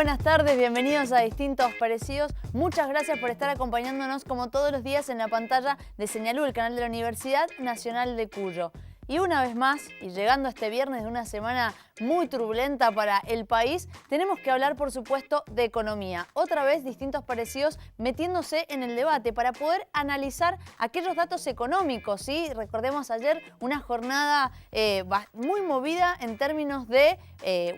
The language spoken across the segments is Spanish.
buenas tardes, bienvenidos a Distintos Parecidos. Muchas gracias por estar acompañándonos como todos los días en la pantalla de Señalú, el canal de la Universidad Nacional de Cuyo. Y una vez más, y llegando este viernes de una semana muy turbulenta para el país, tenemos que hablar, por supuesto, de economía. Otra vez, Distintos Parecidos metiéndose en el debate para poder analizar aquellos datos económicos, ¿sí? Recordemos ayer una jornada muy movida en términos de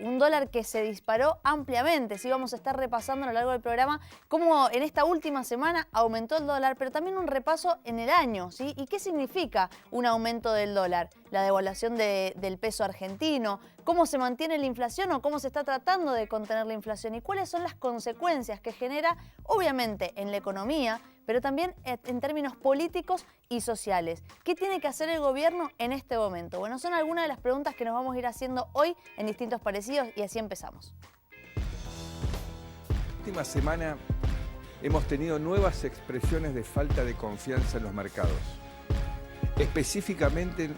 un dólar que se disparó ampliamente. Sí, vamos a estar repasando a lo largo del programa cómo en esta última semana aumentó el dólar, pero también un repaso en el año, ¿sí? ¿Y qué significa un aumento del dólar? La devaluación del peso argentino, cómo se mantiene la inflación o cómo se está tratando de contener la inflación y cuáles son las consecuencias que genera, obviamente, en la economía, pero también en términos políticos y sociales. ¿Qué tiene que hacer el gobierno en este momento? Bueno, son algunas de las preguntas que nos vamos a ir haciendo hoy en Distintos Parecidos y así empezamos. La última semana hemos tenido nuevas expresiones de falta de confianza en los mercados, específicamente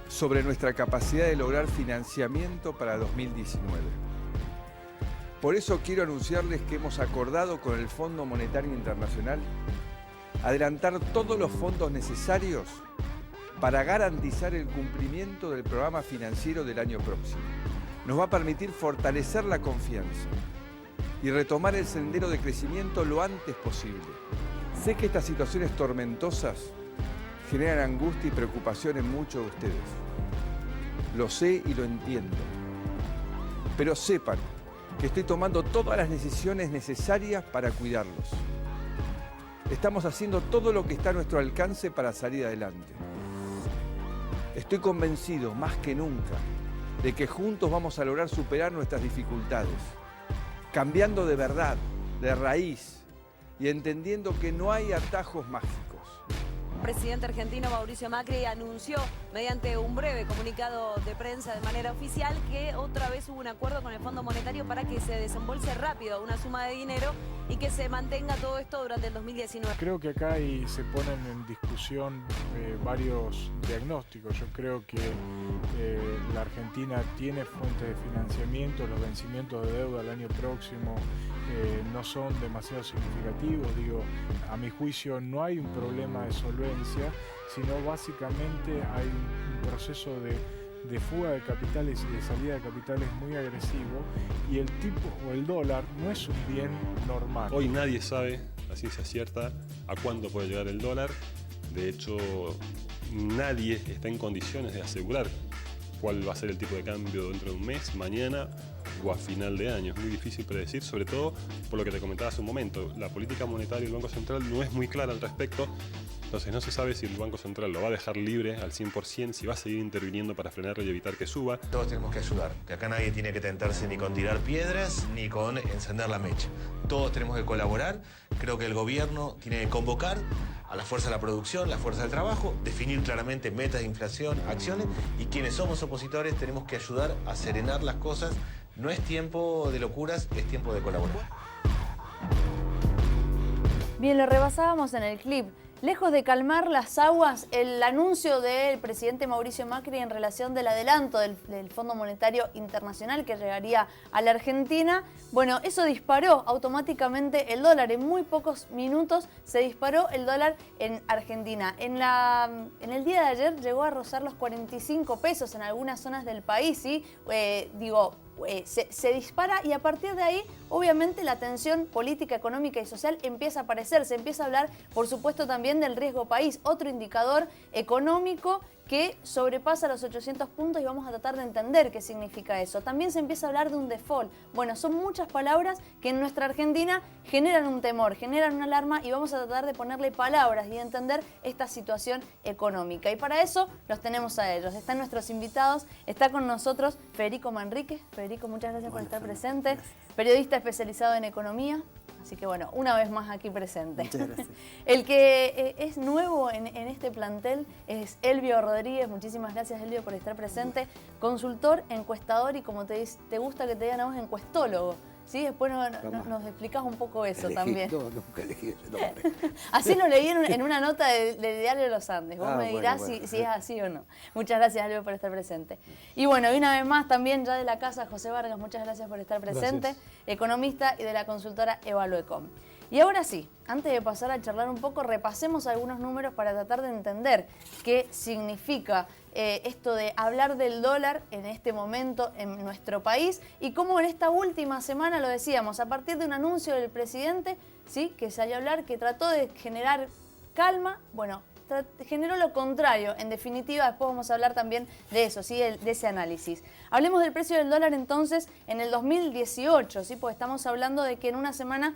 sobre nuestra capacidad de lograr financiamiento para 2019. Por eso quiero anunciarles que hemos acordado con el Fondo Monetario Internacional adelantar todos los fondos necesarios para garantizar el cumplimiento del programa financiero del año próximo. Nos va a permitir fortalecer la confianza y retomar el sendero de crecimiento lo antes posible. Sé que estas situaciones tormentosas generan angustia y preocupación en muchos de ustedes. Lo sé y lo entiendo. Pero sepan que estoy tomando todas las decisiones necesarias para cuidarlos. Estamos haciendo todo lo que está a nuestro alcance para salir adelante. Estoy convencido, más que nunca, de que juntos vamos a lograr superar nuestras dificultades, cambiando de verdad, de raíz, y entendiendo que no hay atajos mágicos. El presidente argentino Mauricio Macri anunció mediante un breve comunicado de prensa de manera oficial que otra vez hubo un acuerdo con el Fondo Monetario para que se desembolse rápido una suma de dinero y que se mantenga todo esto durante el 2019. Creo que acá se ponen en discusión varios diagnósticos. Yo creo que la Argentina tiene fuentes de financiamiento, los vencimientos de deuda el año próximo no son demasiado significativos. Digo, a mi juicio no hay un problema de solvencia, sino básicamente hay un proceso de fuga de capitales y de salida de capitales muy agresivo, y el tipo o el dólar no es un bien normal. Hoy nadie sabe a ciencia cierta a cuándo puede llegar el dólar. De hecho, nadie está en condiciones de asegurar cuál va a ser el tipo de cambio dentro de un mes, mañana o a final de año. Es muy difícil predecir, sobre todo por lo que te comentaba hace un momento. La política monetaria del Banco Central no es muy clara al respecto. Entonces no se sabe si el Banco Central lo va a dejar libre al 100%, si va a seguir interviniendo para frenarlo y evitar que suba. Todos tenemos que ayudar, que acá nadie tiene que tentarse ni con tirar piedras ni con encender la mecha. Todos tenemos que colaborar. Creo que el gobierno tiene que convocar a la fuerza de la producción, la fuerza del trabajo, definir claramente metas de inflación, acciones, y quienes somos opositores tenemos que ayudar a serenar las cosas. No es tiempo de locuras, es tiempo de colaborar. Bien, lo rebasábamos en el clip. Lejos de calmar las aguas, el anuncio del presidente Mauricio Macri en relación del adelanto del Fondo Monetario Internacional que llegaría a la Argentina, bueno, eso disparó automáticamente el dólar. En muy pocos minutos se disparó el dólar en Argentina. En el día de ayer llegó a rozar los 45 pesos en algunas zonas del país, ¿sí? Se dispara y a partir de ahí, obviamente, la tensión política, económica y social empieza a aparecer. Se empieza a hablar, por supuesto, también del riesgo país, otro indicador económico que sobrepasa los 800 puntos y vamos a tratar de entender qué significa eso. También se empieza a hablar de un default. Bueno, son muchas palabras que en nuestra Argentina generan un temor, generan una alarma y vamos a tratar de ponerle palabras y entender esta situación económica. Y para eso los tenemos a ellos. Están nuestros invitados, está con nosotros Federico Manrique. Federico, muchas gracias por estar presente. Periodista especializado en economía. Así que bueno, una vez más aquí presente. Muchas gracias. El que es nuevo en este plantel es Elvio Rodríguez. Muchísimas gracias, Elvio, por estar presente. Consultor, encuestador y como te gusta que te digan a vos, encuestólogo. ¿sí? Después nos explicás un poco eso también. No, nunca elegí ese nombre. Así lo leí en una nota del Diario de los Andes. Vos me dirás bueno. Si es así o no. Muchas gracias, Alvio, por estar presente. Y bueno, y una vez más también ya de la casa, José Vargas, muchas gracias por estar presente. Gracias. Economista y de la consultora Evaluecom. Y ahora sí, antes de pasar a charlar un poco, repasemos algunos números para tratar de entender qué significa esto de hablar del dólar en este momento en nuestro país y cómo en esta última semana, lo decíamos, a partir de un anuncio del presidente, ¿sí?, que salió a hablar, que trató de generar calma, bueno, generó lo contrario. En definitiva, después vamos a hablar también de eso, ¿sí?, de ese análisis. Hablemos del precio del dólar entonces en el 2018, ¿sí?, porque estamos hablando de que en una semana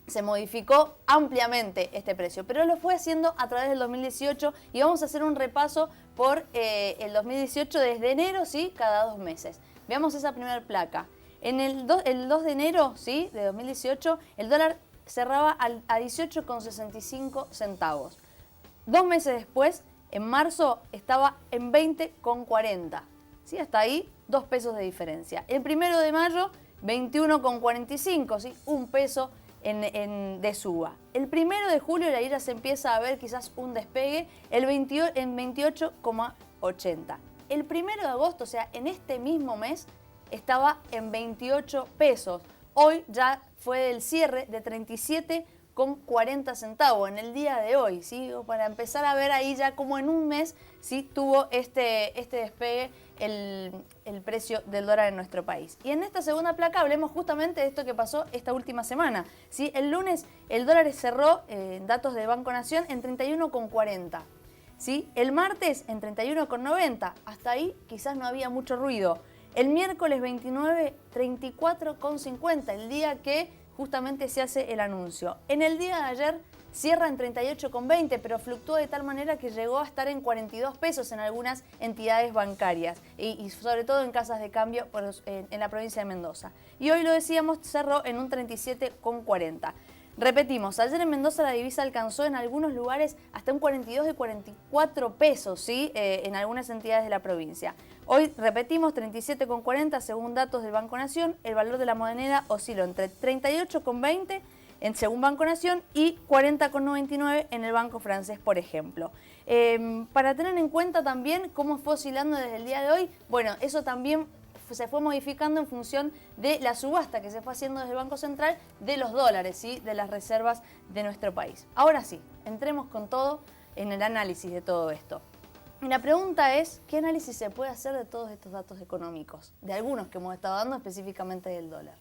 se modificó ampliamente este precio, pero lo fue haciendo a través del 2018 y vamos a hacer un repaso por el 2018 desde enero, ¿sí?, cada 2 meses. Veamos esa primera placa. En el 2 de enero, ¿sí?, de 2018, el dólar cerraba a 18,65 centavos. 2 meses después, en marzo, estaba en 20,40. ¿Sí? Hasta ahí, 2 pesos de diferencia. El 1 de mayo, 21,45, ¿sí?, 1 peso de suba. El 1 de julio la ira se empieza a ver quizás un despegue en 28,80. El 1 de agosto, o sea, en este mismo mes, estaba en 28 pesos. Hoy ya fue el cierre de 37,40 centavos en el día de hoy, ¿sí? Para empezar a ver ahí ya como en un mes, ¿sí?, tuvo este despegue el precio del dólar en nuestro país. Y en esta segunda placa hablemos justamente de esto que pasó esta última semana, ¿sí? El lunes el dólar cerró, datos de Banco Nación, en 31,40. ¿Sí? El martes en 31,90. Hasta ahí quizás no había mucho ruido. El miércoles 29, 34,50, el día que justamente se hace el anuncio. En el día de ayer cierra en 38,20, pero fluctuó de tal manera que llegó a estar en 42 pesos en algunas entidades bancarias y sobre todo en casas de cambio en la provincia de Mendoza. Y hoy, lo decíamos, cerró en un 37,40. Repetimos, ayer en Mendoza la divisa alcanzó en algunos lugares hasta un 42 y 44 pesos, ¿sí?, en algunas entidades de la provincia. Hoy, repetimos, 37,40 según datos del Banco Nación. El valor de la moneda osciló entre 38,20 según Banco Nación y 40,99 en el Banco Francés, por ejemplo. Para tener en cuenta también cómo fue oscilando desde el día de hoy, bueno, eso también se fue modificando en función de la subasta que se fue haciendo desde el Banco Central de los dólares, ¿sí?, de las reservas de nuestro país. Ahora sí, entremos con todo en el análisis de todo esto. Y la pregunta es, ¿qué análisis se puede hacer de todos estos datos económicos? De algunos que hemos estado dando, específicamente del dólar.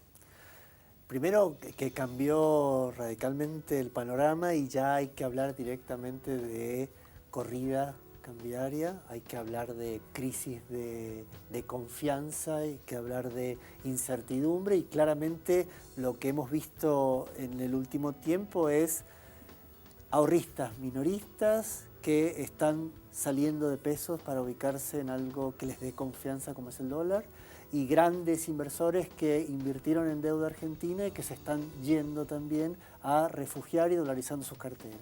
Primero, que cambió radicalmente el panorama y ya hay que hablar directamente de corrida cambiaria, hay que hablar de crisis de confianza, hay que hablar de incertidumbre, y claramente lo que hemos visto en el último tiempo es ahorristas minoristas que están saliendo de pesos para ubicarse en algo que les dé confianza, como es el dólar, y grandes inversores que invirtieron en deuda argentina y que se están yendo también a refugiar y dolarizando sus carteras.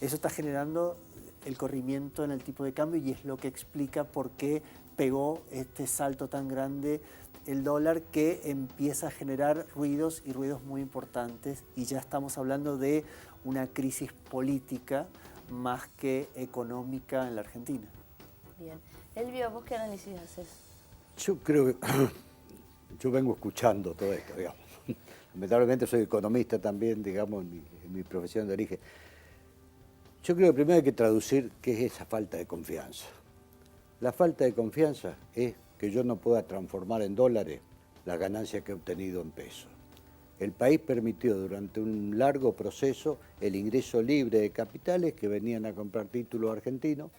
Eso está generando el corrimiento en el tipo de cambio y es lo que explica por qué pegó este salto tan grande el dólar, que empieza a generar ruidos y ruidos muy importantes, y ya estamos hablando de una crisis política más que económica en la Argentina. Bien. Elvio, ¿vos qué análisis haces? Yo creo que yo vengo escuchando todo esto, digamos. Lamentablemente soy economista también, digamos, en mi profesión de origen. Yo creo que primero hay que traducir qué es esa falta de confianza. La falta de confianza es que yo no pueda transformar en dólares las ganancias que he obtenido en pesos. El país permitió durante un largo proceso el ingreso libre de capitales que venían a comprar títulos argentinos,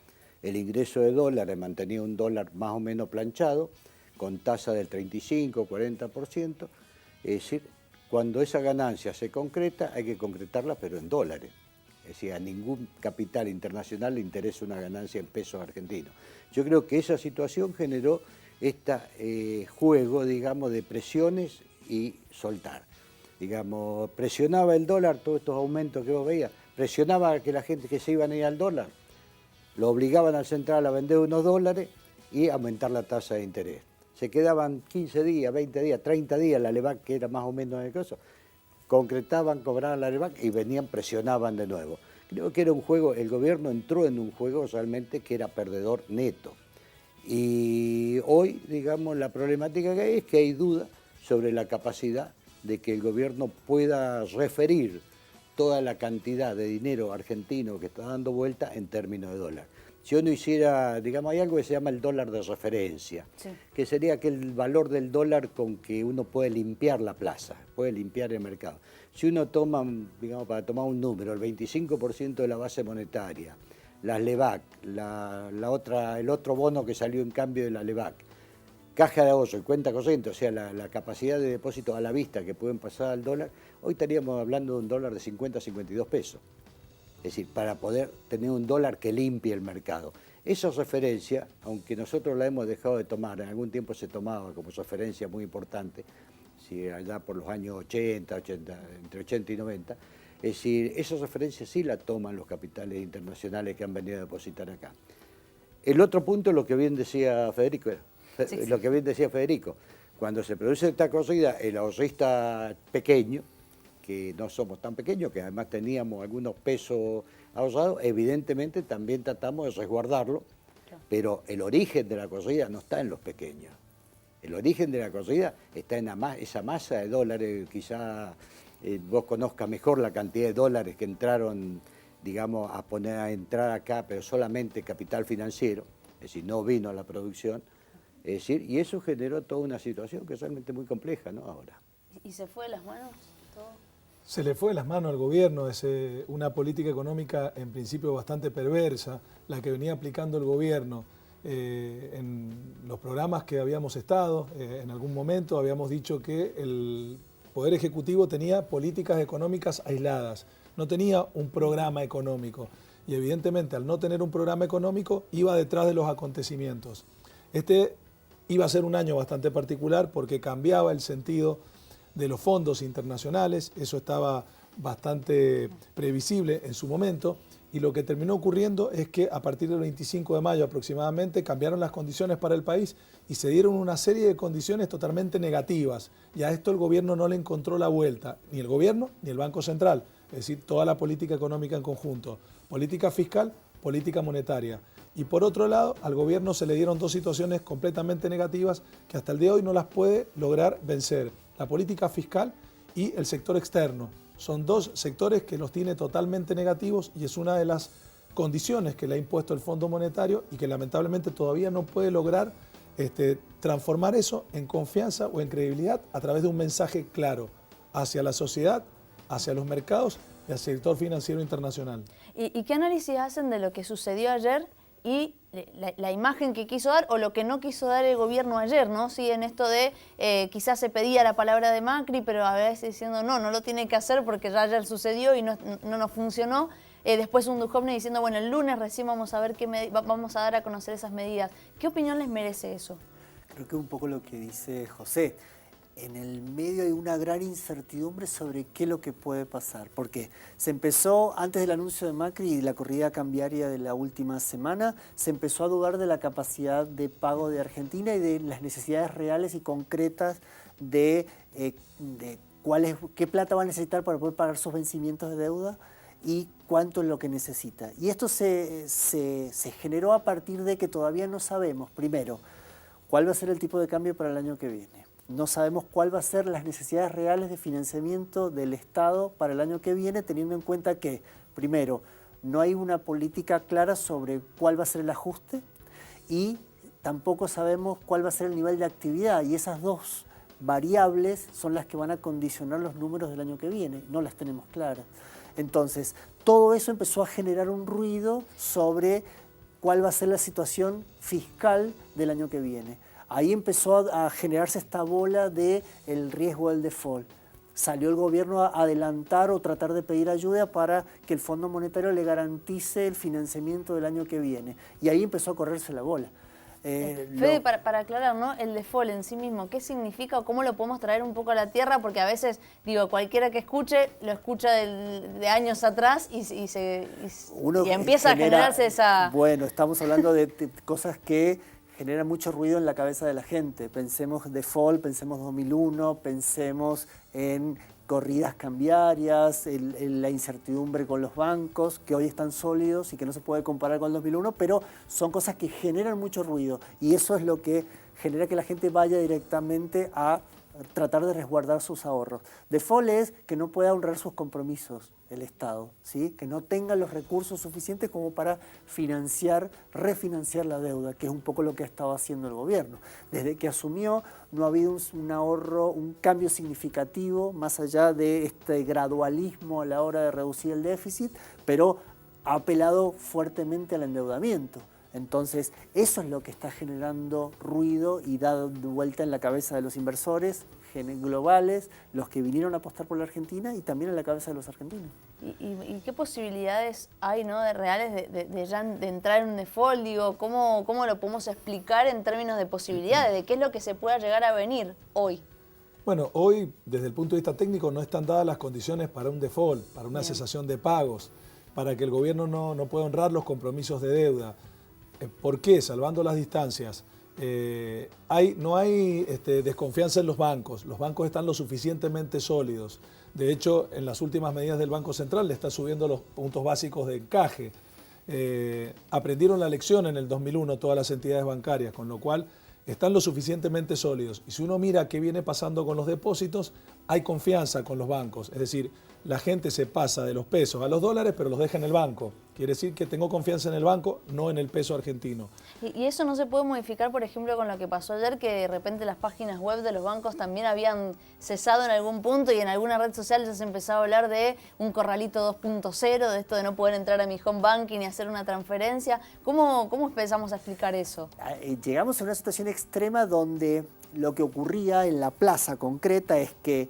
el ingreso de dólares mantenía un dólar más o menos planchado, con tasa del 35-40%, es decir, cuando esa ganancia se concreta, hay que concretarla pero en dólares. Es decir, a ningún capital internacional le interesa una ganancia en pesos argentinos. Yo creo que esa situación generó este juego, digamos, de presiones y soltar. Digamos, presionaba el dólar, todos estos aumentos que vos veías, presionaba a que la gente que se iban a ir al dólar, lo obligaban al central a vender unos dólares y aumentar la tasa de interés. Se quedaban 15 días, 20 días, 30 días la LEVAC, que era más o menos el caso, concretaban, cobraban la LEVAC y venían, presionaban de nuevo. Creo que era un juego, el gobierno entró en un juego realmente que era perdedor neto. Y hoy, digamos, la problemática que hay es que hay duda sobre la capacidad de que el gobierno pueda referir toda la cantidad de dinero argentino que está dando vuelta en términos de dólar. Si uno hiciera, digamos, hay algo que se llama el dólar de referencia, sí, que sería aquel valor del dólar con que uno puede limpiar la plaza, puede limpiar el mercado. Si uno toma, digamos, para tomar un número, el 25% de la base monetaria, las LEVAC, el otro bono que salió en cambio de la LEVAC, caja de ahorro y cuenta corriente, o sea, la capacidad de depósito a la vista que pueden pasar al dólar, hoy estaríamos hablando de un dólar de 50 a 52 pesos. Es decir, para poder tener un dólar que limpie el mercado. Esa referencia, aunque nosotros la hemos dejado de tomar, en algún tiempo se tomaba como referencia muy importante, si allá por los años 80, entre 80 y 90, es decir, esa referencia sí la toman los capitales internacionales que han venido a depositar acá. El otro punto es lo que bien decía Federico, cuando se produce esta corrida, el ahorrista pequeño, que no somos tan pequeños, que además teníamos algunos pesos ahorrados, evidentemente también tratamos de resguardarlo, pero el origen de la corrida no está en los pequeños. El origen de la corrida está en esa masa de dólares, quizá vos conozcas mejor la cantidad de dólares que entraron, digamos, a entrar acá, pero solamente capital financiero, es decir, no vino a la producción, es decir, y eso generó toda una situación que es realmente muy compleja, ¿no? Ahora. ¿Y se fue de las manos todo? Se le fue de las manos al gobierno, es una política económica en principio bastante perversa, la que venía aplicando el gobierno. En los programas que habíamos estado, en algún momento habíamos dicho que el Poder Ejecutivo tenía políticas económicas aisladas, no tenía un programa económico y evidentemente al no tener un programa económico iba detrás de los acontecimientos. Este iba a ser un año bastante particular porque cambiaba el sentido de los fondos internacionales, eso estaba bastante previsible en su momento, y lo que terminó ocurriendo es que a partir del 25 de mayo aproximadamente cambiaron las condiciones para el país y se dieron una serie de condiciones totalmente negativas, y a esto el gobierno no le encontró la vuelta, ni el gobierno ni el Banco Central, es decir, toda la política económica en conjunto, política fiscal, política monetaria. Y por otro lado, al gobierno se le dieron dos situaciones completamente negativas que hasta el día de hoy no las puede lograr vencer. La política fiscal y el sector externo. Son dos sectores que los tiene totalmente negativos y es una de las condiciones que le ha impuesto el Fondo Monetario y que lamentablemente todavía no puede lograr transformar eso en confianza o en credibilidad a través de un mensaje claro hacia la sociedad, hacia los mercados y hacia el sector financiero internacional. ¿Y qué análisis hacen de lo que sucedió ayer y la imagen que quiso dar o lo que no quiso dar el gobierno ayer, ¿no? Sí, en esto de quizás se pedía la palabra de Macri, pero a veces diciendo no lo tiene que hacer porque ya ayer sucedió y no nos funcionó. Después un Duhovne diciendo, bueno, el lunes recién vamos a ver vamos a dar a conocer esas medidas. ¿Qué opinión les merece eso? Creo que es un poco lo que dice José. En el medio hay una gran incertidumbre sobre qué es lo que puede pasar, porque se empezó, antes del anuncio de Macri y la corrida cambiaria de la última semana, se empezó a dudar de la capacidad de pago de Argentina y de las necesidades reales y concretas de qué plata va a necesitar para poder pagar sus vencimientos de deuda y cuánto es lo que necesita. Y esto se generó a partir de que todavía no sabemos, primero, cuál va a ser el tipo de cambio para el año que viene. No sabemos cuál va a ser las necesidades reales de financiamiento del Estado para el año que viene, teniendo en cuenta que, primero, no hay una política clara sobre cuál va a ser el ajuste y tampoco sabemos cuál va a ser el nivel de actividad, y esas dos variables son las que van a condicionar los números del año que viene, no las tenemos claras. Entonces, todo eso empezó a generar un ruido sobre cuál va a ser la situación fiscal del año que viene. Ahí empezó a generarse esta bola del riesgo del default. Salió el gobierno a adelantar o tratar de pedir ayuda para que el Fondo Monetario le garantice el financiamiento del año que viene. Y ahí empezó a correrse la bola. Fede, para aclarar, ¿no? El default en sí mismo, ¿qué significa o cómo lo podemos traer un poco a la tierra? Porque a veces, digo, cualquiera que escuche, lo escucha de años atrás y empieza a generarse esa... Bueno, estamos hablando de cosas que genera mucho ruido en la cabeza de la gente. Pensemos default, pensemos 2001, pensemos en corridas cambiarias, la incertidumbre con los bancos, que hoy están sólidos y que no se puede comparar con el 2001, pero son cosas que generan mucho ruido y eso es lo que genera que la gente vaya directamente a tratar de resguardar sus ahorros. Default es que no pueda honrar sus compromisos el Estado, ¿sí? Que no tenga los recursos suficientes como para refinanciar la deuda, que es un poco lo que ha estado haciendo el gobierno. Desde que asumió no ha habido un ahorro, un cambio significativo, más allá de este gradualismo a la hora de reducir el déficit, pero ha apelado fuertemente al endeudamiento. Entonces, eso es lo que está generando ruido y da vuelta en la cabeza de los inversores globales, los que vinieron a apostar por la Argentina y también en la cabeza de los argentinos. ¿Y qué posibilidades hay, ¿no?, de reales de entrar en un default? Digo, ¿cómo lo podemos explicar en términos de posibilidades? ¿De qué es lo que se pueda llegar a venir hoy? Bueno, hoy, desde el punto de vista técnico, no están dadas las condiciones para un default, para una cesación de pagos, para que el gobierno no pueda honrar los compromisos de deuda. ¿Por qué? Salvando las distancias. No hay desconfianza en los bancos están lo suficientemente sólidos. De hecho, en las últimas medidas del Banco Central le está subiendo los puntos básicos de encaje. Aprendieron la lección en el 2001 todas las entidades bancarias, con lo cual están lo suficientemente sólidos. Y si uno mira qué viene pasando con los depósitos, hay confianza con los bancos. Es decir, la gente se pasa de los pesos a los dólares, pero los deja en el banco. Quiere decir que tengo confianza en el banco, no en el peso argentino. ¿Y eso no se puede modificar, por ejemplo, con lo que pasó ayer, que de repente las páginas web de los bancos también habían cesado en algún punto y en alguna red social ya se empezaba a hablar de un corralito 2.0, de esto de no poder entrar a mi home banking y hacer una transferencia? ¿Cómo empezamos a explicar eso? Llegamos a una situación extrema donde lo que ocurría en la plaza concreta es que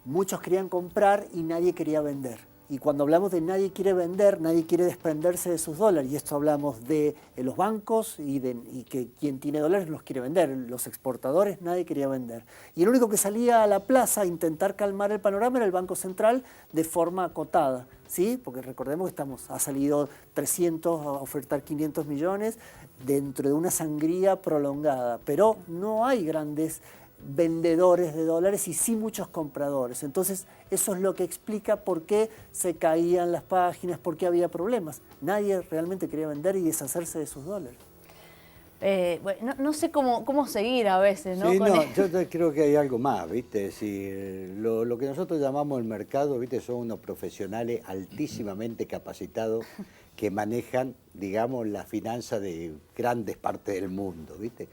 muchos querían comprar y nadie quería vender. Y cuando hablamos de nadie quiere vender, nadie quiere desprenderse de sus dólares. Y esto hablamos de los bancos y que quien tiene dólares los quiere vender. Los exportadores, nadie quería vender. Y el único que salía a la plaza a intentar calmar el panorama era el Banco Central de forma acotada, ¿sí? Porque recordemos que ha salido 300 a ofertar 500 millones dentro de una sangría prolongada. Pero no hay grandes vendedores de dólares y sí muchos compradores. Entonces, eso es lo que explica por qué se caían las páginas, por qué había problemas. Nadie realmente quería vender y deshacerse de sus dólares. Bueno, no sé cómo seguir a veces, ¿no? Sí, yo creo que hay algo más, ¿viste? Es decir, lo que nosotros llamamos el mercado, ¿viste? Son unos profesionales altísimamente capacitados que manejan, digamos, la finanza de grandes partes del mundo, ¿viste?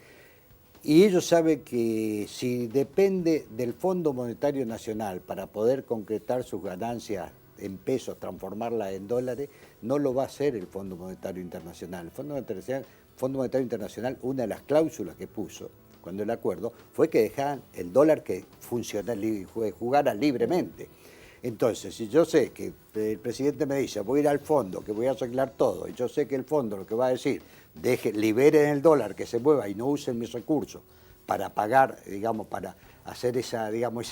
Y ellos saben que si depende del Fondo Monetario Nacional para poder concretar sus ganancias en pesos, transformarlas en dólares, no lo va a hacer el Fondo Monetario Internacional. El Fondo Monetario Internacional, una de las cláusulas que puso cuando el acuerdo fue que dejaran el dólar que jugara libremente. Entonces, si yo sé que el presidente me dice, voy a ir al fondo, que voy a arreglar todo, y yo sé que el fondo lo que va a decir, liberen el dólar, que se mueva y no usen mis recursos para pagar, digamos, para hacer ese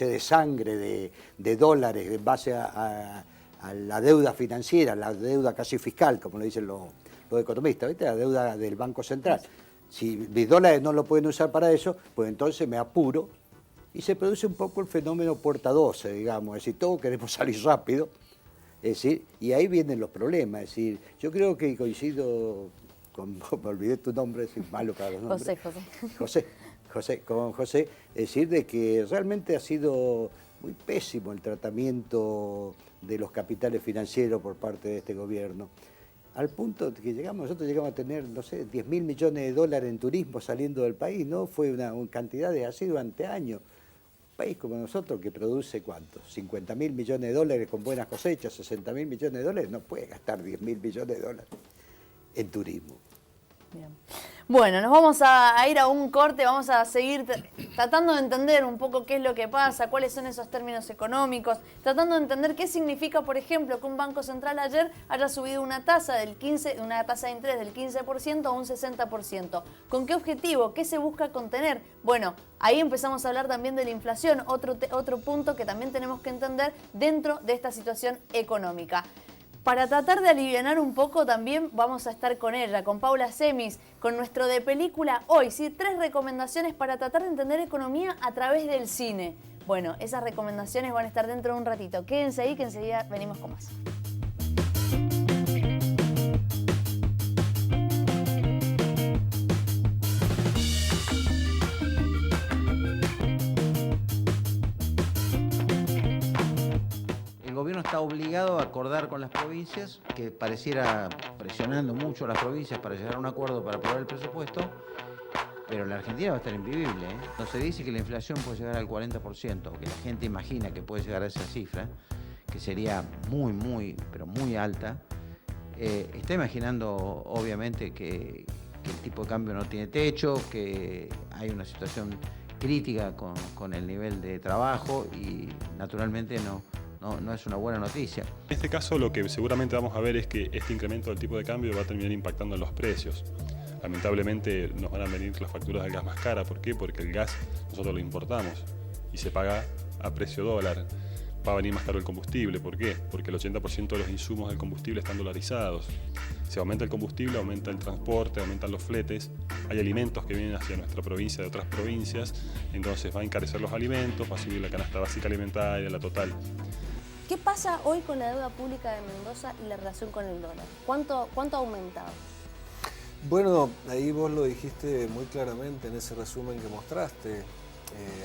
desangre de dólares en base a la deuda financiera, la deuda casi fiscal, como le dicen los economistas, ¿viste? La deuda del Banco Central. Si mis dólares no lo pueden usar para eso, pues entonces me apuro y se produce un poco el fenómeno puerta 12, digamos, es decir, todos queremos salir rápido, es decir, y ahí vienen los problemas, es decir, yo creo que coincido me olvidé tu nombre, es malo para los nombres. José, es decir, de que realmente ha sido muy pésimo el tratamiento de los capitales financieros por parte de este gobierno, al punto que nosotros llegamos a tener, no sé, 10.000 millones de dólares en turismo saliendo del país, ¿no? Fue una cantidad así durante años. Un país como nosotros que produce, ¿cuánto? 50.000 millones de dólares con buenas cosechas, 60.000 millones de dólares, no puede gastar 10.000 millones de dólares en turismo. Bien. Bueno, nos vamos a ir a un corte, vamos a seguir tratando de entender un poco qué es lo que pasa, cuáles son esos términos económicos, tratando de entender qué significa, por ejemplo, que un Banco Central ayer haya subido una tasa de interés del 15% a un 60%. ¿Con qué objetivo? ¿Qué se busca contener? Bueno, ahí empezamos a hablar también de la inflación, otro punto que también tenemos que entender dentro de esta situación económica. para tratar de alivianar un poco también vamos a estar con ella, con Paula Semis, con nuestro de película hoy, ¿sí? 3 recomendaciones para tratar de entender economía a través del cine. Bueno, esas recomendaciones van a estar dentro de un ratito. Quédense ahí que enseguida venimos con más. El gobierno está obligado a acordar con las provincias, que pareciera presionando mucho a las provincias para llegar a un acuerdo para aprobar el presupuesto, pero la Argentina va a estar invivible, ¿eh? No se dice que la inflación puede llegar al 40%, que la gente imagina que puede llegar a esa cifra, que sería pero muy alta. Está imaginando, obviamente, que el tipo de cambio no tiene techo, que hay una situación crítica con el nivel de trabajo y, naturalmente, no es una buena noticia. En este caso, lo que seguramente vamos a ver es que este incremento del tipo de cambio va a terminar impactando en los precios. Lamentablemente nos van a venir las facturas del gas más caras. ¿Por qué? Porque el gas nosotros lo importamos y se paga a precio dólar. Va a venir más caro el combustible. ¿Por qué? Porque el 80% de los insumos del combustible están dolarizados. Si aumenta el combustible, aumenta el transporte, aumentan los fletes. Hay alimentos que vienen hacia nuestra provincia de otras provincias, entonces va a encarecer los alimentos, va a subir la canasta básica alimentaria, la total. ¿Qué pasa hoy con la deuda pública de Mendoza y la relación con el dólar? ¿Cuánto ha aumentado? Bueno, ahí vos lo dijiste muy claramente en ese resumen que mostraste.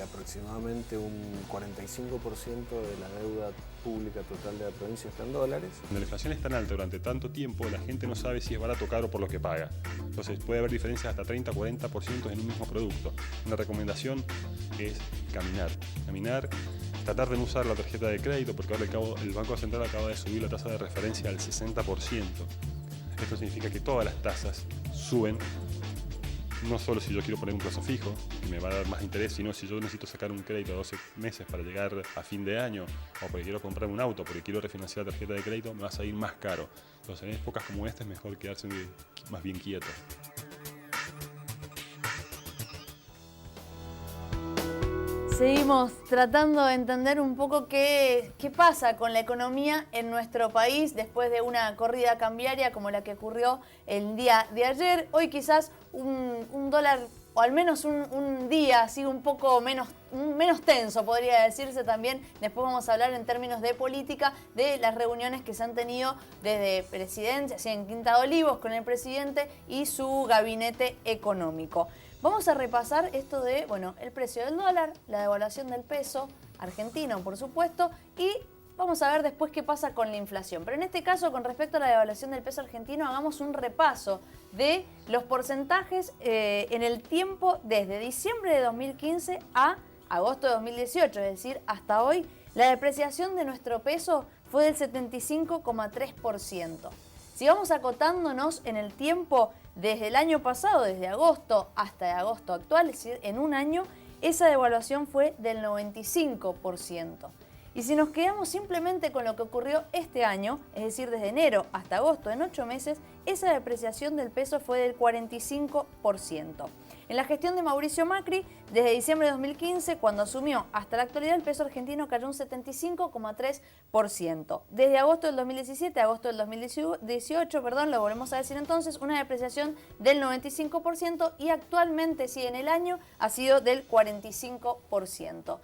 Aproximadamente un 45% de la deuda pública total de la provincia está en dólares. Cuando la inflación es tan alta durante tanto tiempo, la gente no sabe si es barato o caro por lo que paga. Entonces puede haber diferencias hasta 30-40% en un mismo producto. Una recomendación es caminar, tratar de no usar la tarjeta de crédito, porque ahora el Banco Central acaba de subir la tasa de referencia al 60%. Esto significa que todas las tasas suben. No solo si yo quiero poner un plazo fijo, que me va a dar más interés, sino si yo necesito sacar un crédito a 12 meses para llegar a fin de año, o porque quiero comprar un auto, porque quiero refinanciar la tarjeta de crédito, me va a salir más caro. Entonces, en épocas como esta es mejor quedarse más bien quieto. Seguimos tratando de entender un poco qué pasa con la economía en nuestro país después de una corrida cambiaria como la que ocurrió el día de ayer. Hoy quizás un dólar, o al menos un día así un poco menos tenso, podría decirse también. Después vamos a hablar en términos de política de las reuniones que se han tenido desde presidencia, así en Quinta de Olivos, con el presidente y su gabinete económico. Vamos a repasar esto de, el precio del dólar, la devaluación del peso argentino, por supuesto, y vamos a ver después qué pasa con la inflación. Pero en este caso, con respecto a la devaluación del peso argentino, hagamos un repaso de los porcentajes en el tiempo desde diciembre de 2015 a agosto de 2018, es decir, hasta hoy. La depreciación de nuestro peso fue del 75,3%. Si vamos acotándonos en el tiempo desde el año pasado, desde agosto hasta agosto actual, es decir, en un año, esa devaluación fue del 95%. Y si nos quedamos simplemente con lo que ocurrió este año, es decir, desde enero hasta agosto, en 8 meses, esa depreciación del peso fue del 45%. En la gestión de Mauricio Macri, desde diciembre de 2015, cuando asumió, hasta la actualidad, el peso argentino cayó un 75,3%. Desde agosto del 2017 a agosto del 2018, lo volvemos a decir entonces, una depreciación del 95% y actualmente, sí, en el año, ha sido del 45%.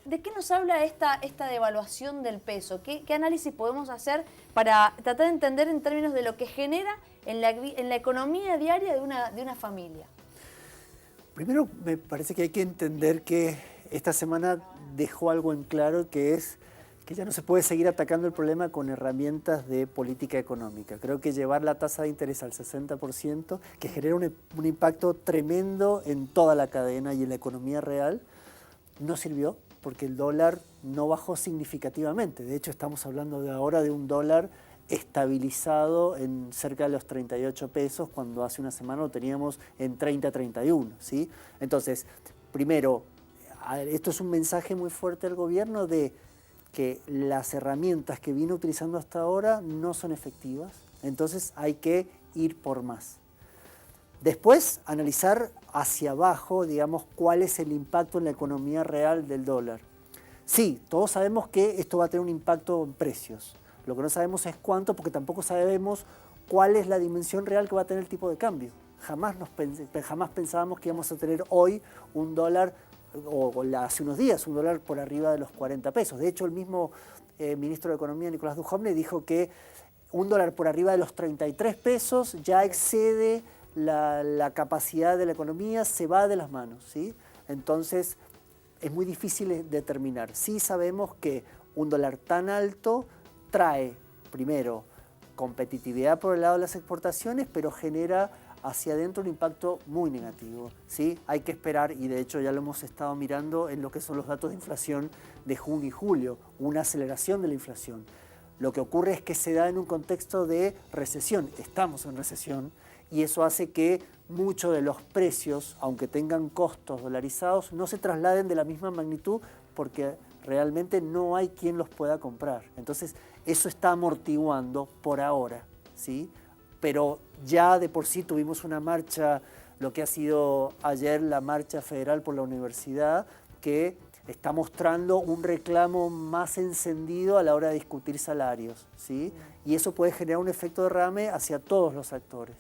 ¿De qué nos habla esta devaluación del peso? ¿Qué análisis podemos hacer para tratar de entender en términos de lo que genera en la economía diaria de una familia? Primero, me parece que hay que entender que esta semana dejó algo en claro, que es que ya no se puede seguir atacando el problema con herramientas de política económica. Creo que llevar la tasa de interés al 60%, que genera un impacto tremendo en toda la cadena y en la economía real, no sirvió, porque el dólar no bajó significativamente. De hecho, estamos hablando ahora de un dólar estabilizado en cerca de los 38 pesos, cuando hace una semana lo teníamos en 30-31, ¿sí? Entonces, primero, esto es un mensaje muy fuerte del gobierno de que las herramientas que vino utilizando hasta ahora no son efectivas, entonces hay que ir por más. Después, analizar hacia abajo, digamos, cuál es el impacto en la economía real del dólar. Sí, todos sabemos que esto va a tener un impacto en precios. Lo que no sabemos es cuánto, porque tampoco sabemos cuál es la dimensión real que va a tener el tipo de cambio. Jamás pensábamos que íbamos a tener hoy un dólar, o hace unos días, un dólar por arriba de los 40 pesos. De hecho, el mismo ministro de Economía, Nicolás Dujovne, dijo que un dólar por arriba de los 33 pesos ya excede la capacidad de la economía, se va de las manos, ¿sí? Entonces, es muy difícil determinar. Sí sabemos que un dólar tan alto trae, primero, competitividad por el lado de las exportaciones, pero genera hacia adentro un impacto muy negativo, ¿sí? Hay que esperar, y de hecho ya lo hemos estado mirando en lo que son los datos de inflación de junio y julio, una aceleración de la inflación. Lo que ocurre es que se da en un contexto de recesión, estamos en recesión, y eso hace que muchos de los precios, aunque tengan costos dolarizados, no se trasladen de la misma magnitud porque realmente no hay quien los pueda comprar. Entonces, eso está amortiguando por ahora, ¿sí? Pero ya de por sí tuvimos una marcha, lo que ha sido ayer la marcha federal por la universidad, que está mostrando un reclamo más encendido a la hora de discutir salarios, ¿sí? Y eso puede generar un efecto derrame hacia todos los actores.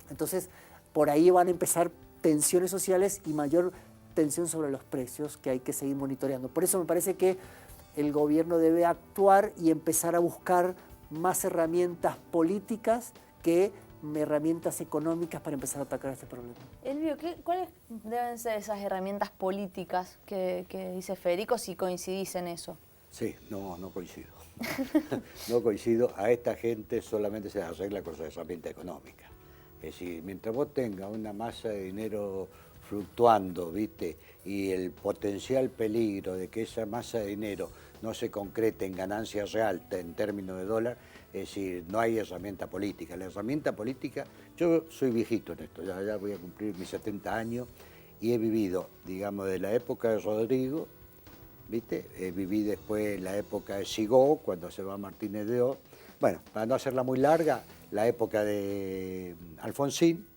Entonces, por ahí van a empezar tensiones sociales y mayor tensión sobre los precios que hay que seguir monitoreando. Por eso me parece que el gobierno debe actuar y empezar a buscar más herramientas políticas que herramientas económicas para empezar a atacar este problema. Elvio, ¿cuáles deben ser esas herramientas políticas que dice Federico, si coincidís en eso? Sí, no coincido. No coincido. A esta gente solamente se arregla con su herramienta económica. Es decir, mientras vos tengas una masa de dinero fluctuando, ¿viste? Y el potencial peligro de que esa masa de dinero no se concrete en ganancia real en términos de dólar, es decir, no hay herramienta política. La herramienta política, yo soy viejito en esto, ya voy a cumplir mis 70 años y he vivido, digamos, de la época de Rodrigo, ¿viste? Viví después la época de Sigó, cuando se va Martínez de O. Bueno, para no hacerla muy larga, la época de Alfonsín,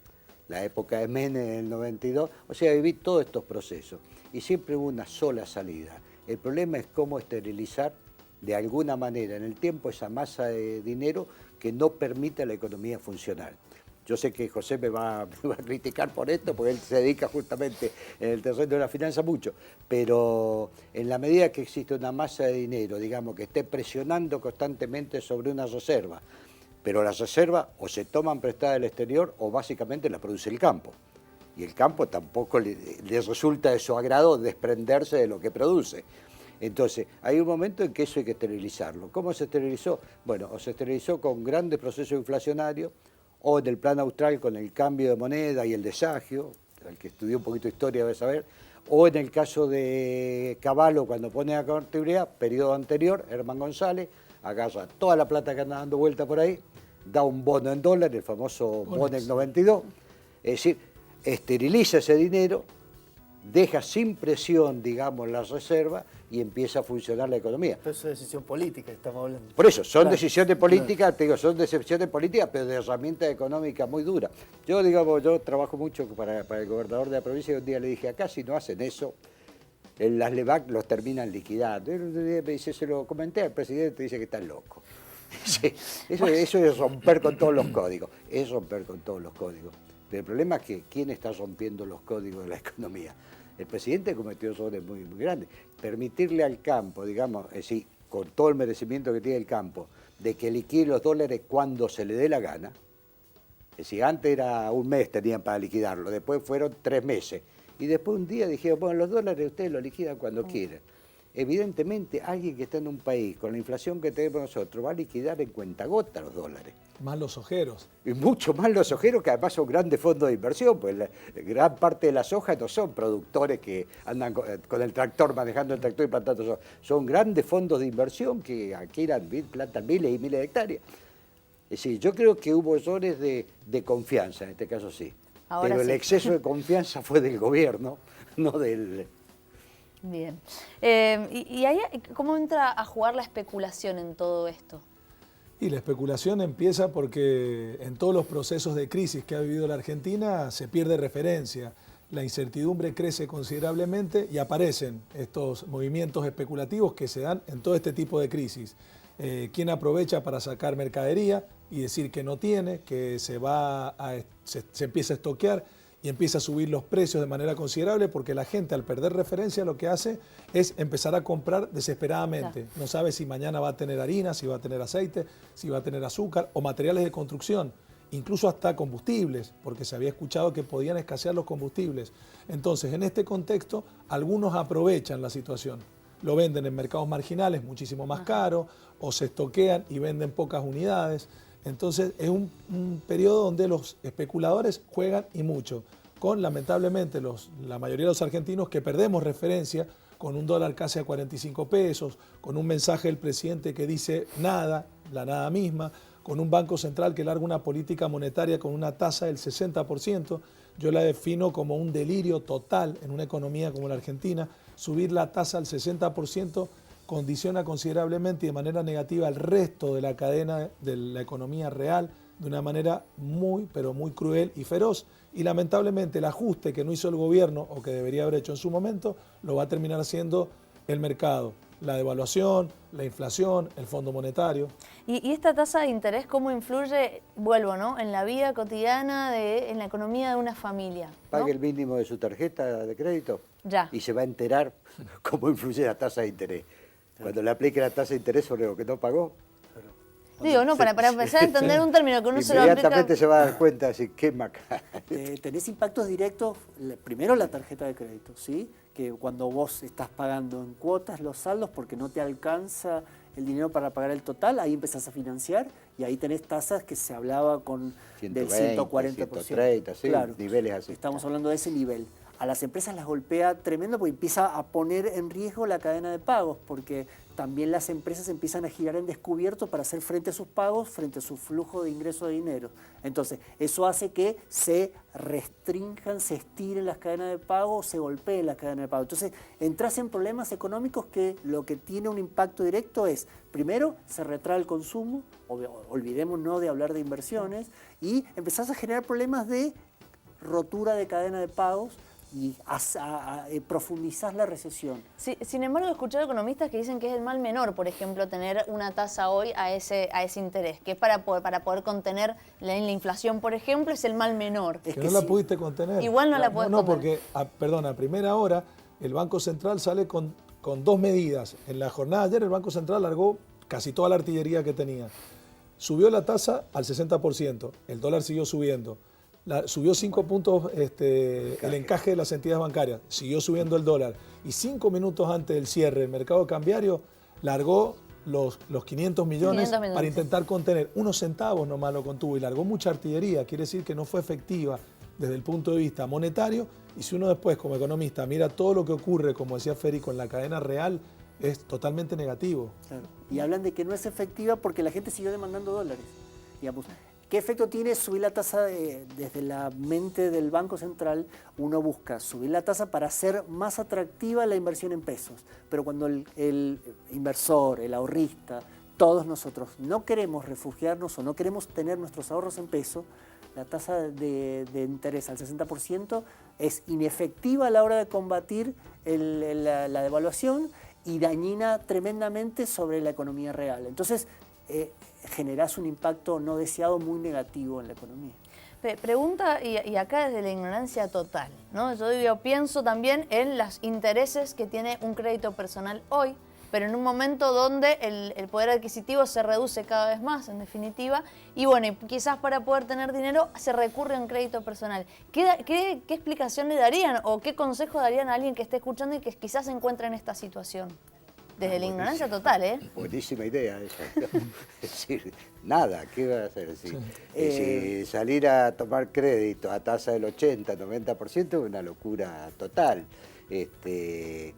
la época de Menem en el 92, o sea, viví todos estos procesos y siempre hubo una sola salida. El problema es cómo esterilizar de alguna manera en el tiempo esa masa de dinero que no permite a la economía funcionar. Yo sé que José me va a criticar por esto, porque él se dedica justamente en el terreno de la finanza mucho, pero en la medida que existe una masa de dinero, digamos, que esté presionando constantemente sobre una reserva, pero las reservas o se toman prestadas del exterior o básicamente las produce el campo. Y el campo tampoco le resulta de su agrado desprenderse de lo que produce. Entonces, hay un momento en que eso hay que esterilizarlo. ¿Cómo se esterilizó? Bueno, o se esterilizó con grandes procesos inflacionarios, o en el plan austral con el cambio de moneda y el desagio, el que estudió un poquito de historia debe saber, o en el caso de Cavallo, cuando pone la convertibilidad, periodo anterior, Herman González, agarra toda la plata que anda dando vuelta por ahí, da un bono en dólar, el famoso Bonex 92, es decir, esteriliza ese dinero, deja sin presión, digamos, las reservas y empieza a funcionar la economía. Pero eso es decisión política, estamos hablando. Por eso, son decisiones políticas, te digo, son decisiones políticas, pero de herramientas económicas muy duras. Yo, digamos, yo trabajo mucho para el gobernador de la provincia y un día le dije, acá si no hacen eso, las LEVAC los terminan liquidando. Él me dice, se lo comenté al presidente, dice que está loco. Sí, eso es romper con todos los códigos, es romper con todos los códigos. Pero el problema es que ¿quién está rompiendo los códigos de la economía? El presidente cometió errores muy grandes. Permitirle al campo, digamos, es decir, con todo el merecimiento que tiene el campo, de que liquide los dólares cuando se le dé la gana. Es decir, antes era un mes tenían para liquidarlo, después fueron 3 meses. Y después un día dijeron, bueno, los dólares ustedes los liquidan cuando quieran. Evidentemente, alguien que está en un país con la inflación que tenemos nosotros va a liquidar en cuentagota los dólares. Más los ojeros. Y mucho más los ojeros, que además son grandes fondos de inversión, pues gran parte de las sojas no son productores que andan con el tractor, manejando el tractor y plantando soja. Son grandes fondos de inversión que adquieran, plantan miles y miles de hectáreas. Es decir, yo creo que hubo errores de confianza, en este caso sí. Ahora pero sí. el exceso de confianza fue del gobierno, no del... Bien. ¿Y ahí cómo entra a jugar la especulación en todo esto? Y la especulación empieza porque en todos los procesos de crisis que ha vivido la Argentina se pierde referencia, la incertidumbre crece considerablemente y aparecen estos movimientos especulativos que se dan en todo este tipo de crisis. quién aprovecha para sacar mercadería y decir que no tiene, que se empieza a estoquear y empieza a subir los precios de manera considerable, porque la gente, al perder referencia, lo que hace es empezar a comprar desesperadamente. No sabe si mañana va a tener harina, si va a tener aceite, si va a tener azúcar o materiales de construcción, incluso hasta combustibles, porque se había escuchado que podían escasear los combustibles. Entonces, en este contexto, algunos aprovechan la situación. Lo venden en mercados marginales muchísimo más caro, o se estoquean y venden pocas unidades. Entonces es un periodo donde los especuladores juegan y mucho, con lamentablemente la mayoría de los argentinos que perdemos referencia, con un dólar casi a 45 pesos, con un mensaje del presidente que dice nada, la nada misma, con un Banco Central que larga una política monetaria con una tasa del 60%, yo la defino como un delirio total en una economía como la Argentina. Subir la tasa al 60% condiciona considerablemente y de manera negativa el resto de la cadena de la economía real de una manera muy, pero muy cruel y feroz. Y lamentablemente el ajuste que no hizo el gobierno o que debería haber hecho en su momento lo va a terminar haciendo el mercado. La devaluación, la inflación, el Fondo Monetario. ¿Y esta tasa de interés cómo influye, vuelvo, ¿no?, en la vida cotidiana, en la economía de una familia, ¿no? Pague el mínimo de su tarjeta de crédito y se va a enterar cómo influye la tasa de interés. Cuando le aplique la tasa de interés sobre lo que no pagó. Digo, no, para empezar a entender un término que uno se lo aplica. Inmediatamente se va a dar cuenta, así, qué macana. Tenés impactos directos, primero la tarjeta de crédito, ¿sí? Que cuando vos estás pagando en cuotas los saldos porque no te alcanza el dinero para pagar el total, ahí empezás a financiar y ahí tenés tasas que se hablaba con 120, del 140%. 130, sí, claro, niveles así. Estamos hablando de ese nivel. A las empresas las golpea tremendo porque empieza a poner en riesgo la cadena de pagos, porque también las empresas empiezan a girar en descubierto para hacer frente a sus pagos, frente a su flujo de ingreso de dinero. Entonces, eso hace que se restrinjan, se estiren las cadenas de pago, se golpeen las cadenas de pago. Entonces, entras en problemas económicos que lo que tiene un impacto directo es, primero, se retrae el consumo, olvidémonos de hablar de inversiones, y empezás a generar problemas de rotura de cadena de pagos, y profundizás la recesión. Sí, sin embargo, he escuchado economistas que dicen que es el mal menor, por ejemplo, tener una tasa hoy a ese interés, que es para poder contener la inflación, por ejemplo, es el mal menor. Es que no la pudiste contener. Igual no la puedes contener. No, porque, a primera hora el Banco Central sale con dos medidas. En la jornada de ayer el Banco Central largó casi toda la artillería que tenía. Subió la tasa al 60%, el dólar siguió subiendo. Subió 5 puntos el encaje de las entidades bancarias, siguió subiendo el dólar y 5 minutos antes del cierre del mercado cambiario largó los 500 millones para intentar contener. Unos centavos nomás lo contuvo y largó mucha artillería, quiere decir que no fue efectiva desde el punto de vista monetario, y si uno después como economista mira todo lo que ocurre, como decía Feri, con la cadena real, es totalmente negativo. Claro. Y hablan de que no es efectiva porque la gente siguió demandando dólares, digamos. ¿Qué efecto tiene subir la tasa desde la mente del Banco Central? Uno busca subir la tasa para hacer más atractiva la inversión en pesos. Pero cuando el inversor, el ahorrista, todos nosotros no queremos refugiarnos o no queremos tener nuestros ahorros en pesos, la tasa de interés al 60% es inefectiva a la hora de combatir la devaluación y dañina tremendamente sobre la economía real. Entonces, generás un impacto no deseado muy negativo en la economía. Pregunta, y acá desde la ignorancia total, ¿no? Yo pienso también en los intereses que tiene un crédito personal hoy, pero en un momento donde el poder adquisitivo se reduce cada vez más, en definitiva, y bueno, y quizás para poder tener dinero se recurre a un crédito personal. ¿Qué explicación le darían o qué consejo darían a alguien que esté escuchando y que quizás se encuentre en esta situación? Desde la ignorancia total, ¿eh? Buenísima idea esa. Es decir, nada, ¿qué va a hacer? Si salir a tomar crédito a tasa del 80, 90% es una locura total. ¿Qué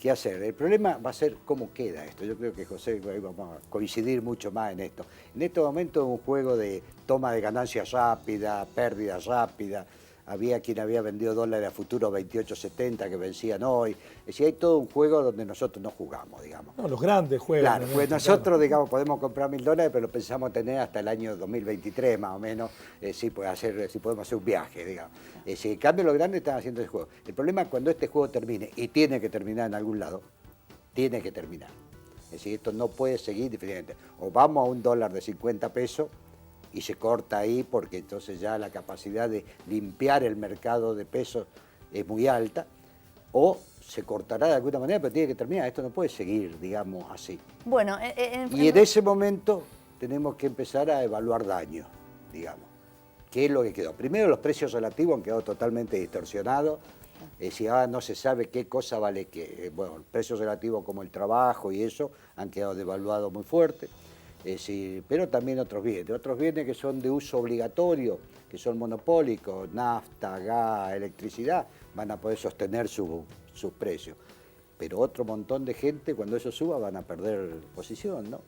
hacer? El problema va a ser cómo queda esto. Yo creo que José, vamos a coincidir mucho más en esto. En este momento es un juego de toma de ganancias rápida, pérdida rápida. Había quien había vendido dólares a futuro 28.70 que vencían hoy. Es decir, hay todo un juego donde nosotros no jugamos, digamos. No, los grandes juegan. Claro, pues nosotros, digamos, podemos comprar $1.000, pero lo pensamos tener hasta el año 2023, más o menos, si podemos hacer un viaje, digamos. En cambio, los grandes están haciendo ese juego. El problema es cuando este juego termine, y tiene que terminar en algún lado, tiene que terminar. Es decir, esto no puede seguir diferente. O vamos a un dólar de 50 pesos y se corta ahí porque entonces ya la capacidad de limpiar el mercado de pesos es muy alta, o se cortará de alguna manera, pero tiene que terminar. Esto no puede seguir, digamos, así. Bueno, y en ese momento tenemos que empezar a evaluar daños, digamos. ¿Qué es lo que quedó? Primero, los precios relativos han quedado totalmente distorsionados. Si no se sabe qué cosa vale qué. Bueno, precios relativos como el trabajo y eso han quedado devaluados muy fuerte. Pero también otros bienes que son de uso obligatorio, que son monopólicos, nafta, gas, electricidad, van a poder sostener sus precios. Pero otro montón de gente, cuando eso suba, van a perder posición, ¿no?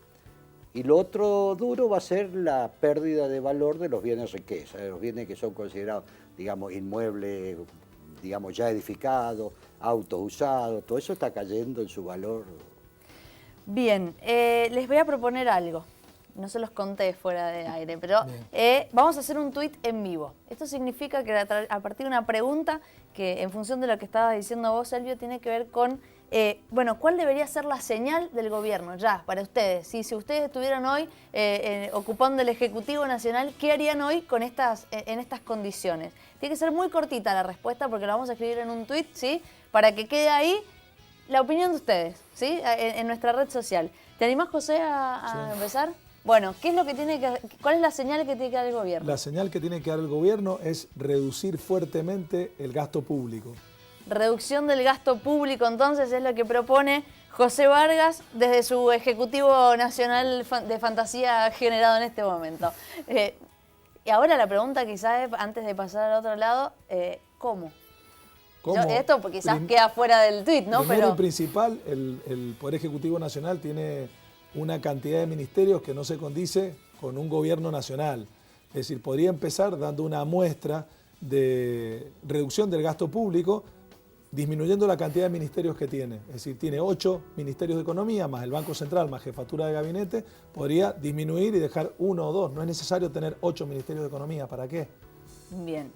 Y lo otro duro va a ser la pérdida de valor de los bienes riqueza, de los bienes que son considerados, digamos, inmuebles, digamos, ya edificados, autos usados, todo eso está cayendo en su valor. Bien, les voy a proponer algo. No se los conté fuera de aire, pero vamos a hacer un tuit en vivo. Esto significa que a partir de una pregunta que en función de lo que estabas diciendo vos, Elvio, tiene que ver con, bueno, ¿cuál debería ser la señal del gobierno ya para ustedes? Si ustedes estuvieran hoy ocupando el Ejecutivo Nacional, ¿qué harían hoy con en estas condiciones? Tiene que ser muy cortita la respuesta porque la vamos a escribir en un tuit, ¿sí? Para que quede ahí la opinión de ustedes, ¿sí? En nuestra red social. ¿Te animás, José, a empezar? Bueno, ¿qué es lo que ¿cuál es la señal que tiene que dar el gobierno? La señal que tiene que dar el gobierno es reducir fuertemente el gasto público. Reducción del gasto público, entonces, es lo que propone José Vargas desde su Ejecutivo Nacional de Fantasía generado en este momento. Y ahora la pregunta quizás, antes de pasar al otro lado, ¿cómo? Esto quizás queda fuera del tuit, ¿no? Primero y principal, el Poder Ejecutivo Nacional tiene una cantidad de ministerios que no se condice con un gobierno nacional. Es decir, podría empezar dando una muestra de reducción del gasto público, disminuyendo la cantidad de ministerios que tiene. Es decir, tiene 8 ministerios de Economía, más el Banco Central, más Jefatura de Gabinete, podría disminuir y dejar 1 o 2. No es necesario tener 8 ministerios de Economía. ¿Para qué? Bien.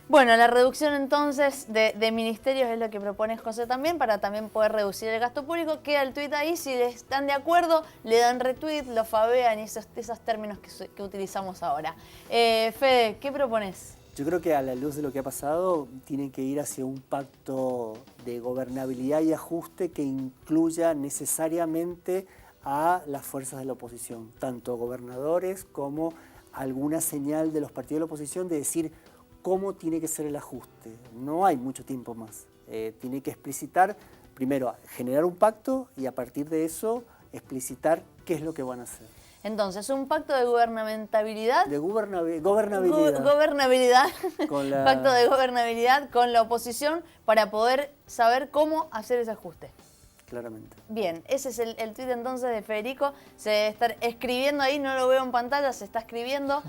Bueno, la reducción entonces de ministerios es lo que propone José también, para también poder reducir el gasto público. Queda el tuit ahí, si están de acuerdo, le dan retweet, lo fabean y esos términos que utilizamos ahora. Fede, ¿qué propones? Yo creo que a la luz de lo que ha pasado, tienen que ir hacia un pacto de gobernabilidad y ajuste que incluya necesariamente a las fuerzas de la oposición, tanto gobernadores como alguna señal de los partidos de la oposición de decir cómo tiene que ser el ajuste. No hay mucho tiempo más. Tiene que explicitar, primero, generar un pacto y a partir de eso explicitar qué es lo que van a hacer. Entonces, un pacto de gubernamentabilidad. De gobernabilidad. Gobernabilidad. Pacto de gobernabilidad con la oposición para poder saber cómo hacer ese ajuste. Claramente. Bien, ese es el tuit entonces de Federico. Se está escribiendo ahí, no lo veo en pantalla, se está escribiendo.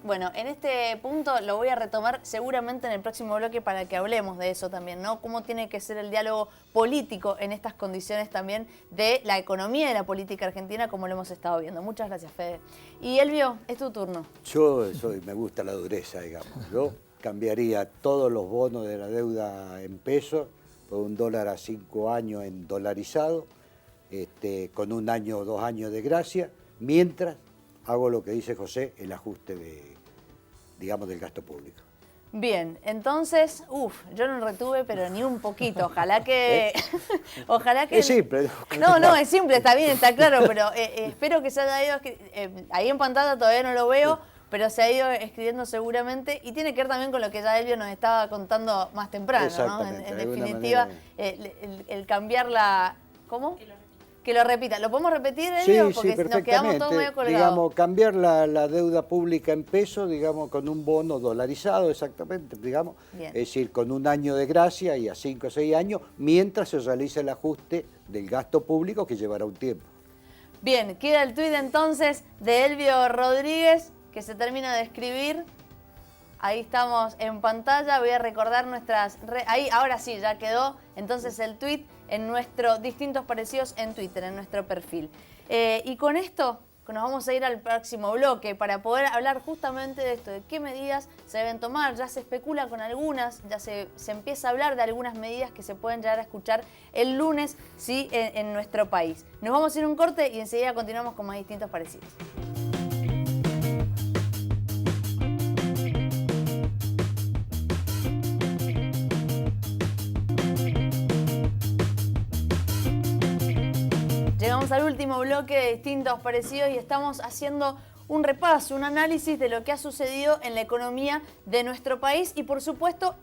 Bueno, en este punto lo voy a retomar seguramente en el próximo bloque para que hablemos de eso también, ¿no? Cómo tiene que ser el diálogo político en estas condiciones también de la economía y la política argentina, como lo hemos estado viendo. Muchas gracias, Fede. Y Elvio, es tu turno. Me gusta la dureza, digamos. Yo cambiaría todos los bonos de la deuda en pesos por un dólar a 5 años en dolarizado, con 1 año o 2 años de gracia, mientras hago lo que dice José, el ajuste del gasto público. Bien, entonces, yo no retuve, pero ni un poquito. Ojalá que... Ojalá que... Es simple. No, es simple, está bien, está claro, pero espero que se haya ido... ahí en pantalla todavía no lo veo, pero se ha ido escribiendo seguramente y tiene que ver también con lo que ya Elvio nos estaba contando más temprano, ¿no? En definitiva, el cambiar la... ¿Cómo? Que lo repita. ¿Lo podemos repetir, Elvio? Porque nos quedamos todos medio colgados. Digamos, cambiar la deuda pública en pesos, digamos, con un bono dolarizado, exactamente, digamos. Bien. Es decir, con 1 año de gracia y a 5 o 6 años, mientras se realiza el ajuste del gasto público que llevará un tiempo. Bien, queda el tuit entonces de Elvio Rodríguez, que se termina de escribir. Ahí estamos en pantalla, voy a recordar nuestras redes. Ahí, ahora sí, ya quedó entonces el tuit en nuestros distintos parecidos en Twitter, en nuestro perfil. Y con esto nos vamos a ir al próximo bloque para poder hablar justamente de esto, de qué medidas se deben tomar. Ya se especula con algunas, ya se empieza a hablar de algunas medidas que se pueden llegar a escuchar el lunes, sí, en nuestro país. Nos vamos a ir a un corte y enseguida continuamos con más distintos parecidos. Llegamos al último bloque de distintos parecidos y estamos haciendo un repaso, un análisis de lo que ha sucedido en la economía de nuestro país y, por supuesto,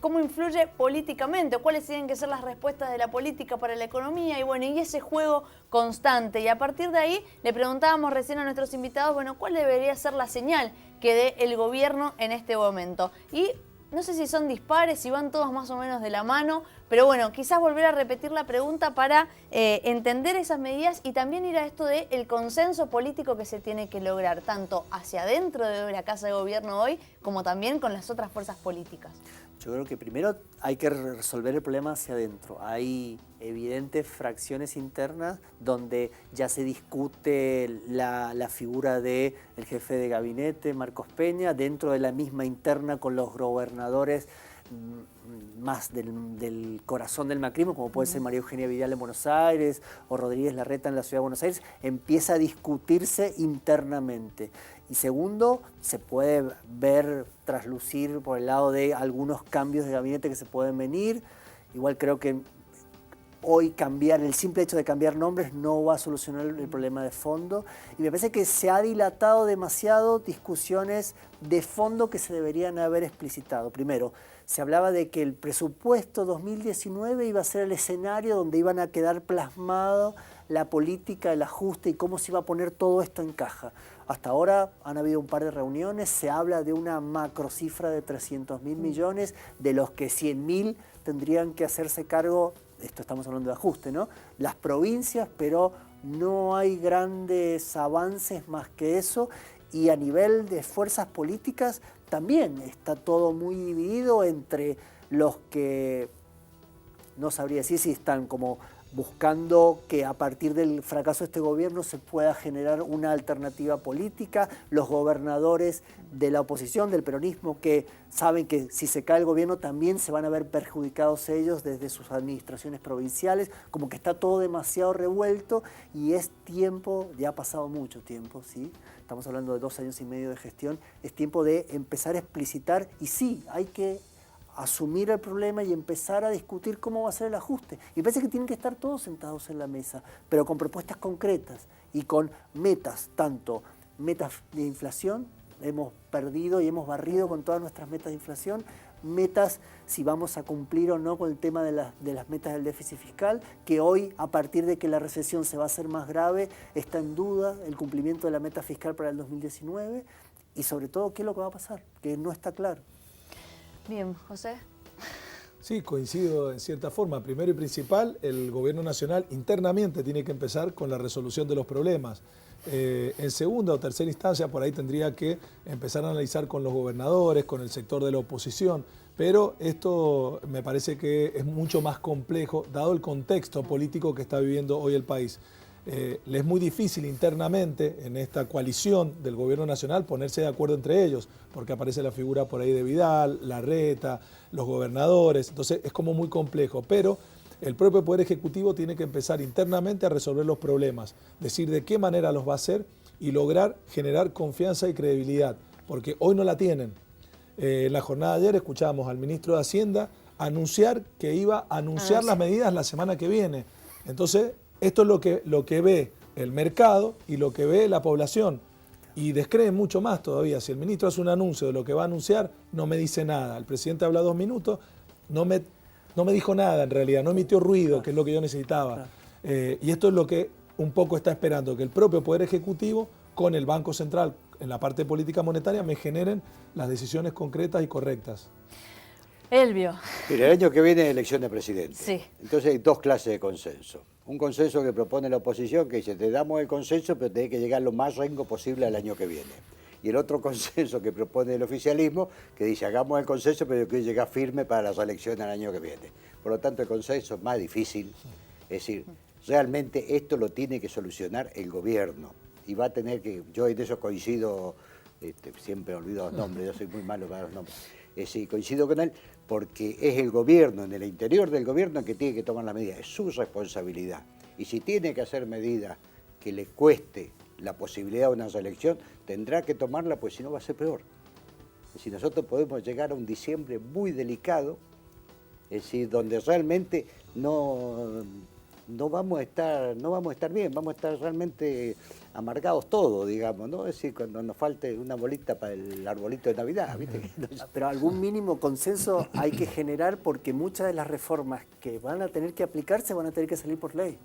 cómo influye políticamente, cuáles tienen que ser las respuestas de la política para la economía y, bueno, y ese juego constante. Y a partir de ahí le preguntábamos recién a nuestros invitados, bueno, cuál debería ser la señal que dé el gobierno en este momento. Y no sé si son dispares, si van todos más o menos de la mano, pero bueno, quizás volver a repetir la pregunta para entender esas medidas y también ir a esto del consenso político que se tiene que lograr, tanto hacia adentro de la Casa de Gobierno hoy, como también con las otras fuerzas políticas. Yo creo que primero hay que resolver el problema hacia adentro. Hay evidentes fracciones internas donde ya se discute la figura del jefe de gabinete, Marcos Peña, dentro de la misma interna con los gobernadores más del corazón del macrismo, como puede ser María Eugenia Vidal en Buenos Aires o Rodríguez Larreta en la Ciudad de Buenos Aires, empieza a discutirse internamente. Y segundo, se puede ver traslucir por el lado de algunos cambios de gabinete que se pueden venir. Igual creo que hoy el simple hecho de cambiar nombres no va a solucionar el problema de fondo. Y me parece que se ha dilatado demasiado discusiones de fondo que se deberían haber explicitado. Primero, se hablaba de que el presupuesto 2019 iba a ser el escenario donde iban a quedar plasmado la política, el ajuste y cómo se iba a poner todo esto en caja. Hasta ahora han habido un par de reuniones, se habla de una macrocifra de 300.000 millones, de los que 100.000 tendrían que hacerse cargo, esto estamos hablando de ajuste, ¿no? Las provincias, pero no hay grandes avances más que eso. Y a nivel de fuerzas políticas también está todo muy dividido entre los que, no sabría decir si están como buscando que a partir del fracaso de este gobierno se pueda generar una alternativa política, los gobernadores de la oposición, del peronismo, que saben que si se cae el gobierno también se van a ver perjudicados ellos desde sus administraciones provinciales, como que está todo demasiado revuelto y es tiempo, ya ha pasado mucho tiempo, ¿sí? Estamos hablando de 2 años y medio de gestión, es tiempo de empezar a explicitar y sí, hay que asumir el problema y empezar a discutir cómo va a ser el ajuste. Y parece que tienen que estar todos sentados en la mesa, pero con propuestas concretas y con metas, tanto metas de inflación, hemos perdido y hemos barrido con todas nuestras metas de inflación, metas si vamos a cumplir o no con el tema de las metas del déficit fiscal, que hoy, a partir de que la recesión se va a hacer más grave, está en duda el cumplimiento de la meta fiscal para el 2019 y sobre todo qué es lo que va a pasar, que no está claro. Bien, José. Sí, coincido en cierta forma. Primero y principal, el gobierno nacional internamente tiene que empezar con la resolución de los problemas. En segunda o tercera instancia, por ahí tendría que empezar a analizar con los gobernadores, con el sector de la oposición, pero esto me parece que es mucho más complejo, dado el contexto político que está viviendo hoy el país. Le es muy difícil internamente en esta coalición del gobierno nacional ponerse de acuerdo entre ellos, porque aparece la figura por ahí de Vidal, Larreta, los gobernadores, entonces es como muy complejo, pero el propio Poder Ejecutivo tiene que empezar internamente a resolver los problemas, decir de qué manera los va a hacer y lograr generar confianza y credibilidad, porque hoy no la tienen. En la jornada de ayer escuchábamos al ministro de Hacienda anunciar que iba a anunciar las medidas la semana que viene, entonces esto es lo que ve el mercado y lo que ve la población. Y descreen mucho más todavía. Si el ministro hace un anuncio de lo que va a anunciar, no me dice nada. El presidente habla 2 minutos, no me dijo nada en realidad, no emitió ruido, que es lo que yo necesitaba. Y esto es lo que un poco está esperando, que el propio Poder Ejecutivo con el Banco Central en la parte de política monetaria me generen las decisiones concretas y correctas. Elvio. Mira, el año que viene es elección de presidente. Sí. Entonces hay 2 clases de consenso. Un consenso que propone la oposición, que dice, te damos el consenso, pero tenés que llegar lo más rengo posible al año que viene. Y el otro consenso que propone el oficialismo, que dice, hagamos el consenso, pero yo quiero llegar firme para la reelección al año que viene. Por lo tanto, el consenso es más difícil. Es decir, realmente esto lo tiene que solucionar el gobierno. y va a tener que, yo en eso coincido, siempre olvido los nombres, yo soy muy malo para los nombres, sí, coincido con él, porque es el gobierno, en el interior del gobierno, que tiene que tomar la medida, es su responsabilidad. Y si tiene que hacer medidas que le cueste la posibilidad de una reelección, tendrá que tomarla, pues si no va a ser peor. Es decir, nosotros podemos llegar a un diciembre muy delicado, es decir, donde realmente no vamos a estar bien, vamos a estar realmente amargados todos, digamos, ¿no? Es decir, cuando nos falte una bolita para el arbolito de Navidad, ¿viste? Pero algún mínimo consenso hay que generar, porque muchas de las reformas que van a tener que aplicarse van a tener que salir por ley.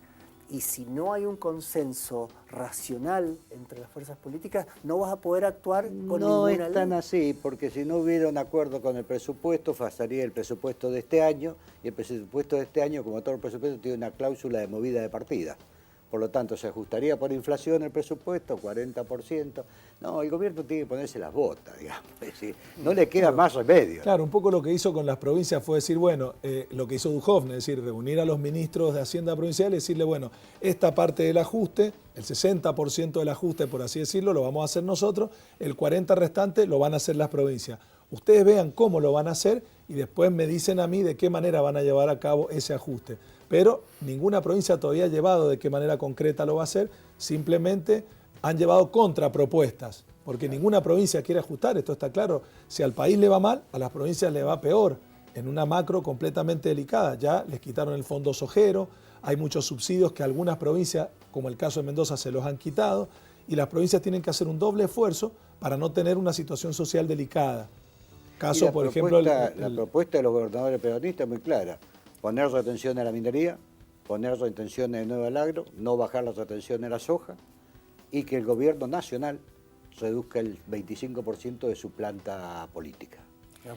Y si no hay un consenso racional entre las fuerzas políticas, no vas a poder actuar con ninguna ley. No es tan así, porque si no hubiera un acuerdo con el presupuesto, pasaría el presupuesto de este año, y el presupuesto de este año, como todo el presupuesto, tiene una cláusula de movida de partida. Por lo tanto, se ajustaría por inflación el presupuesto, 40%. No, el gobierno tiene que ponerse las botas, digamos. Es decir, no le queda más remedio. Claro, un poco lo que hizo con las provincias fue decir, bueno, lo que hizo Duhovne, es decir, reunir a los ministros de Hacienda provincial y decirle, bueno, esta parte del ajuste, el 60% del ajuste, por así decirlo, lo vamos a hacer nosotros, el 40% restante lo van a hacer las provincias. Ustedes vean cómo lo van a hacer y después me dicen a mí de qué manera van a llevar a cabo ese ajuste. Pero ninguna provincia todavía ha llevado de qué manera concreta lo va a hacer, simplemente han llevado contrapropuestas, porque ninguna provincia quiere ajustar, esto está claro. Si al país le va mal, a las provincias le va peor, en una macro completamente delicada. Ya les quitaron el fondo sojero, hay muchos subsidios que algunas provincias, como el caso de Mendoza, se los han quitado, y las provincias tienen que hacer un doble esfuerzo para no tener una situación social delicada. Caso, por ejemplo... La propuesta de los gobernadores peronistas es muy clara. Poner retención a la minería, poner retención de nuevo al agro, no bajar la retención de la soja, y que el gobierno nacional reduzca el 25% de su planta política.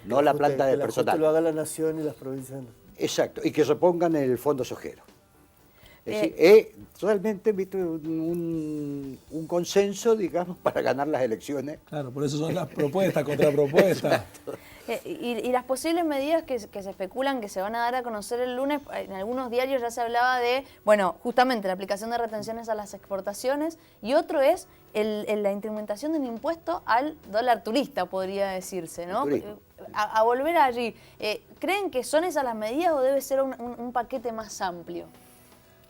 No la planta de personal. Que lo haga la nación y las provincias. Exacto, y que repongan el fondo sojero. Es decir, realmente un consenso, digamos, para ganar las elecciones. Claro, por eso son las propuestas, contrapropuestas. Y las posibles medidas que se especulan que se van a dar a conocer el lunes, en algunos diarios ya se hablaba de, bueno, justamente la aplicación de retenciones a las exportaciones, y otro es la implementación de un impuesto al dólar turista, podría decirse, ¿no? A volver allí. ¿Creen que son esas las medidas o debe ser un paquete más amplio?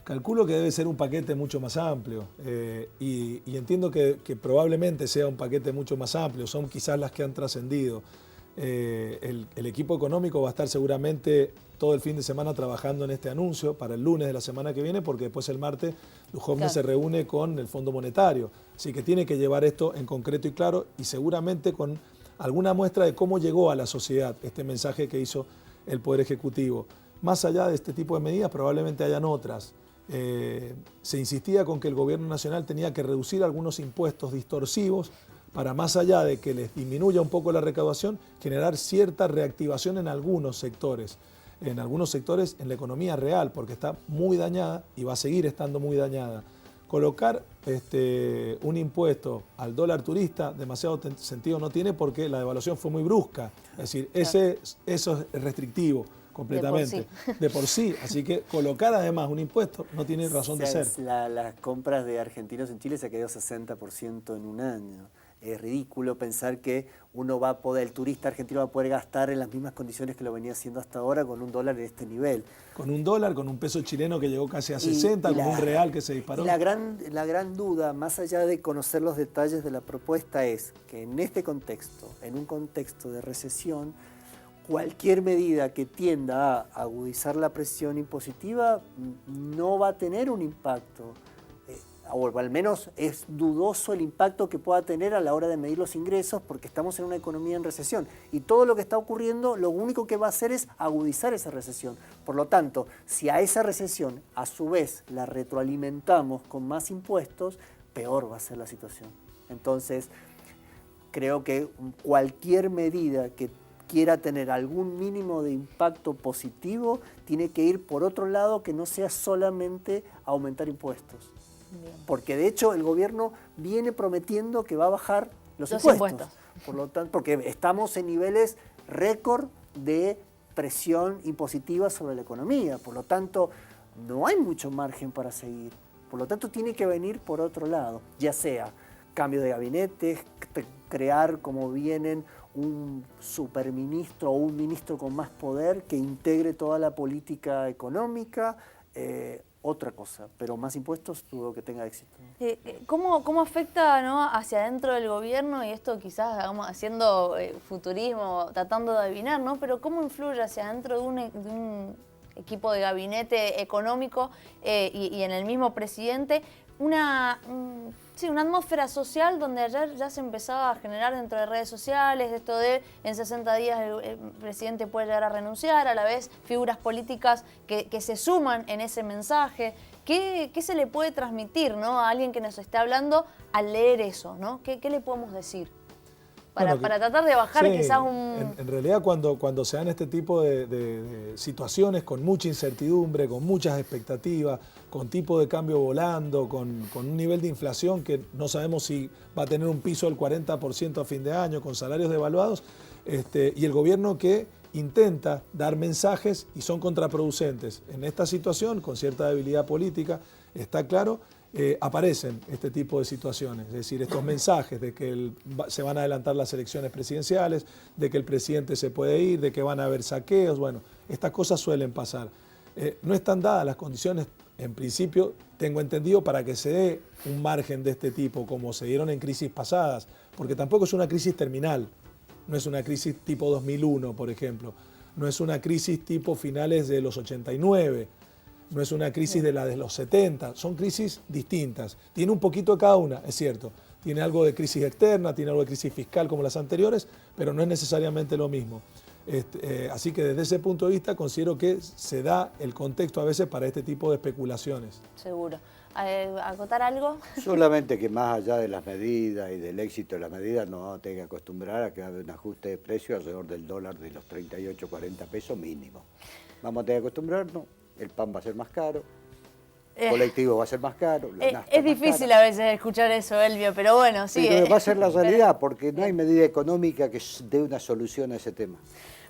Calculo que debe ser un paquete mucho más amplio y entiendo que probablemente sea un paquete mucho más amplio, son quizás las que han trascendido. El equipo económico va a estar seguramente todo el fin de semana trabajando en este anuncio para el lunes de la semana que viene, porque después el martes Duhovne se reúne con el Fondo Monetario, así que tiene que llevar esto en concreto y claro, y seguramente con alguna muestra de cómo llegó a la sociedad este mensaje que hizo el Poder Ejecutivo. Más allá de este tipo de medidas probablemente hayan otras. Se insistía con que el gobierno nacional tenía que reducir algunos impuestos distorsivos para, más allá de que les disminuya un poco la recaudación, generar cierta reactivación en algunos sectores en la economía real, porque está muy dañada y va a seguir estando muy dañada. Colocar un impuesto al dólar turista demasiado sentido no tiene, porque la devaluación fue muy brusca, es decir, eso es restrictivo completamente, de por sí. Así que colocar además un impuesto no tiene razón de ser. Las compras de argentinos en Chile se ha caído 60% en un año. Es ridículo pensar que el turista argentino va a poder gastar en las mismas condiciones que lo venía haciendo hasta ahora con un dólar en este nivel. Con un dólar, con un peso chileno que llegó casi a 60, con un real que se disparó. Y la gran duda, más allá de conocer los detalles de la propuesta, es que en este contexto, en un contexto de recesión, cualquier medida que tienda a agudizar la presión impositiva no va a tener un impacto, o al menos es dudoso el impacto que pueda tener a la hora de medir los ingresos, porque estamos en una economía en recesión y todo lo que está ocurriendo lo único que va a hacer es agudizar esa recesión. Por lo tanto, si a esa recesión a su vez la retroalimentamos con más impuestos, peor va a ser la situación. Entonces, creo que cualquier medida que quiera tener algún mínimo de impacto positivo tiene que ir por otro lado, que no sea solamente aumentar impuestos. Bien. Porque de hecho el gobierno viene prometiendo que va a bajar los impuestos. Por lo tanto, porque estamos en niveles récord de presión impositiva sobre la economía. Por lo tanto, no hay mucho margen para seguir. Por lo tanto, tiene que venir por otro lado, ya sea cambio de gabinetes, crear como vienen un superministro o un ministro con más poder que integre toda la política económica, otra cosa, pero más impuestos dudo que tenga éxito. ¿Cómo afecta, ¿no?, hacia adentro del gobierno, y esto quizás hagamos haciendo futurismo, tratando de adivinar, ¿no? Pero cómo influye hacia adentro de un equipo de gabinete económico y en el mismo presidente una atmósfera social donde ayer ya se empezaba a generar dentro de redes sociales esto de en 60 días el presidente puede llegar a renunciar, a la vez figuras políticas que se suman en ese mensaje? ¿Qué se le puede transmitir, ¿no?, a alguien que nos esté hablando al leer eso, ¿no? ¿Qué le podemos decir? Para tratar de bajar quizás un... En realidad cuando se dan este tipo de situaciones con mucha incertidumbre, con muchas expectativas, con tipo de cambio volando, con un nivel de inflación que no sabemos si va a tener un piso del 40% a fin de año, con salarios devaluados, y el gobierno que intenta dar mensajes y son contraproducentes. En esta situación, con cierta debilidad política, está claro, aparecen este tipo de situaciones, es decir, estos mensajes de que se van a adelantar las elecciones presidenciales, de que el presidente se puede ir, de que van a haber saqueos, bueno, estas cosas suelen pasar. No están dadas las condiciones, en principio, tengo entendido, para que se dé un margen de este tipo, como se dieron en crisis pasadas, porque tampoco es una crisis terminal, no es una crisis tipo 2001, por ejemplo, no es una crisis tipo finales de los 89, no es una crisis de la de los 70, son crisis distintas. Tiene un poquito de cada una, es cierto. Tiene algo de crisis externa, tiene algo de crisis fiscal como las anteriores, pero no es necesariamente lo mismo. Así que desde ese punto de vista considero que se da el contexto a veces para este tipo de especulaciones. Seguro. ¿Acotar algo? Solamente que más allá de las medidas y del éxito de las medidas, nos vamos a tener que acostumbrar a que va a haber un ajuste de precio alrededor del dólar de los 38, 40 pesos mínimo. Vamos a tener que acostumbrarnos. El pan va a ser más caro, el colectivo va a ser más caro, la nafta es difícil a veces escuchar eso, Elvio, pero bueno, sí. Pero va a ser la realidad, porque no hay medida económica que dé una solución a ese tema.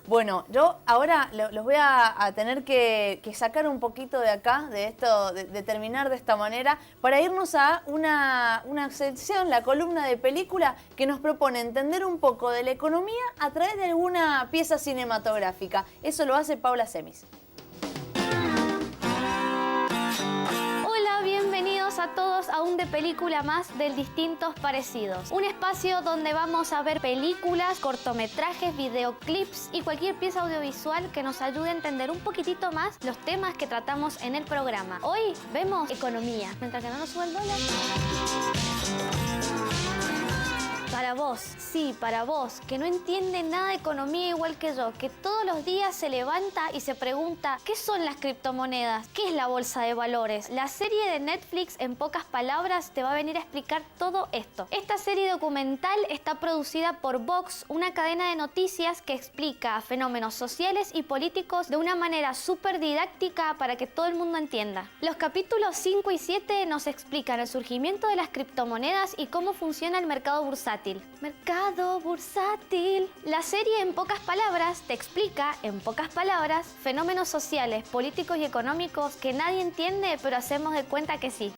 Bueno, yo ahora los voy a tener que sacar un poquito de acá, de esto, de terminar de esta manera, para irnos a una sección, la columna de película, que nos propone entender un poco de la economía a través de alguna pieza cinematográfica. Eso lo hace Paula Semis. Bienvenidos a todos a un de película más del Distintos Parecidos. Un espacio donde vamos a ver películas, cortometrajes, videoclips y cualquier pieza audiovisual que nos ayude a entender un poquitito más los temas que tratamos en el programa. Hoy vemos economía, mientras que no nos sube el dólar. Para vos, sí, para vos, que no entiende nada de economía igual que yo, que todos los días se levanta y se pregunta ¿qué son las criptomonedas? ¿Qué es la bolsa de valores? La serie de Netflix, en pocas palabras, te va a venir a explicar todo esto. Esta serie documental está producida por Vox, una cadena de noticias que explica fenómenos sociales y políticos de una manera súper didáctica para que todo el mundo entienda. Los capítulos 5 y 7 nos explican el surgimiento de las criptomonedas y cómo funciona el mercado bursátil. Mercado bursátil. La serie, en pocas palabras, te explica, en pocas palabras, fenómenos sociales, políticos y económicos que nadie entiende, pero hacemos de cuenta que sí.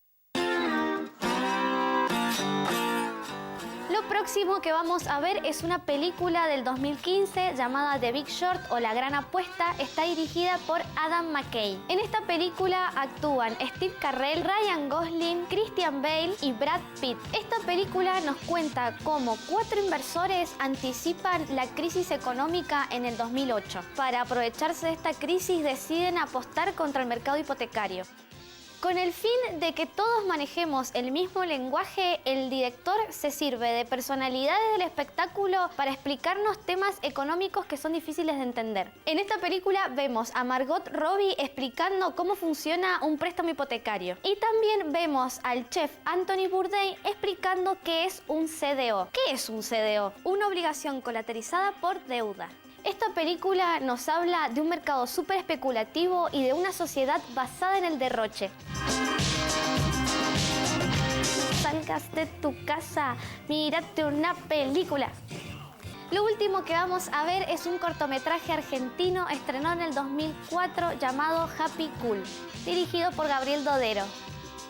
Lo próximo que vamos a ver es una película del 2015 llamada The Big Short o La Gran Apuesta. Está dirigida por Adam McKay. En esta película actúan Steve Carell, Ryan Gosling, Christian Bale y Brad Pitt. Esta película nos cuenta cómo 4 inversores anticipan la crisis económica en el 2008. Para aprovecharse de esta crisis deciden apostar contra el mercado hipotecario. Con el fin de que todos manejemos el mismo lenguaje, el director se sirve de personalidades del espectáculo para explicarnos temas económicos que son difíciles de entender. En esta película vemos a Margot Robbie explicando cómo funciona un préstamo hipotecario. Y también vemos al chef Anthony Bourdain explicando qué es un CDO. ¿Qué es un CDO? Una obligación colateralizada por deuda. Esta película nos habla de un mercado súper especulativo y de una sociedad basada en el derroche. Salgas de tu casa, mírate una película. Lo último que vamos a ver es un cortometraje argentino estrenado en el 2004 llamado Happy Cool, dirigido por Gabriel Dodero.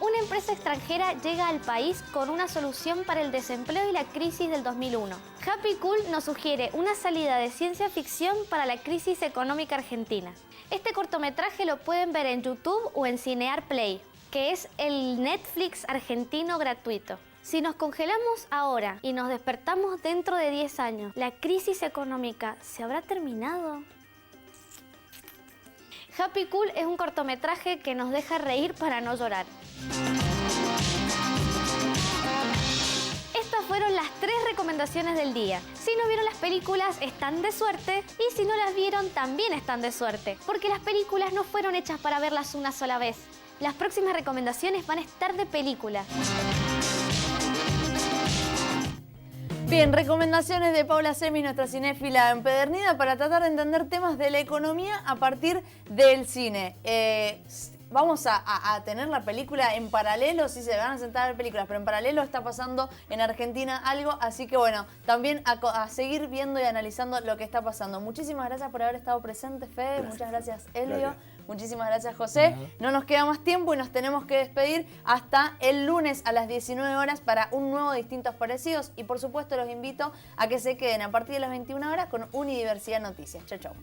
Una empresa extranjera llega al país con una solución para el desempleo y la crisis del 2001. Happy Cool nos sugiere una salida de ciencia ficción para la crisis económica argentina. Este cortometraje lo pueden ver en YouTube o en Cinear Play, que es el Netflix argentino gratuito. Si nos congelamos ahora y nos despertamos dentro de 10 años, ¿la crisis económica se habrá terminado? Happy Cool es un cortometraje que nos deja reír para no llorar. Estas fueron las 3 recomendaciones del día. Si no vieron las películas, están de suerte. Y si no las vieron, también están de suerte. Porque las películas no fueron hechas para verlas una sola vez. Las próximas recomendaciones van a estar de películas. Bien, recomendaciones de Paula Semis, nuestra cinéfila empedernida, para tratar de entender temas de la economía a partir del cine. Vamos a tener la película en paralelo, sí se van a sentar a ver películas, pero en paralelo está pasando en Argentina algo, así que bueno, también a seguir viendo y analizando lo que está pasando. Muchísimas gracias por haber estado presente, Fede, muchas gracias, Elio. Gracias. Muchísimas gracias, José. No nos queda más tiempo y nos tenemos que despedir hasta el lunes a las 19 horas para un nuevo Distintos Parecidos. Y por supuesto los invito a que se queden a partir de las 21 horas con Unidiversidad Noticias. Chau, chau.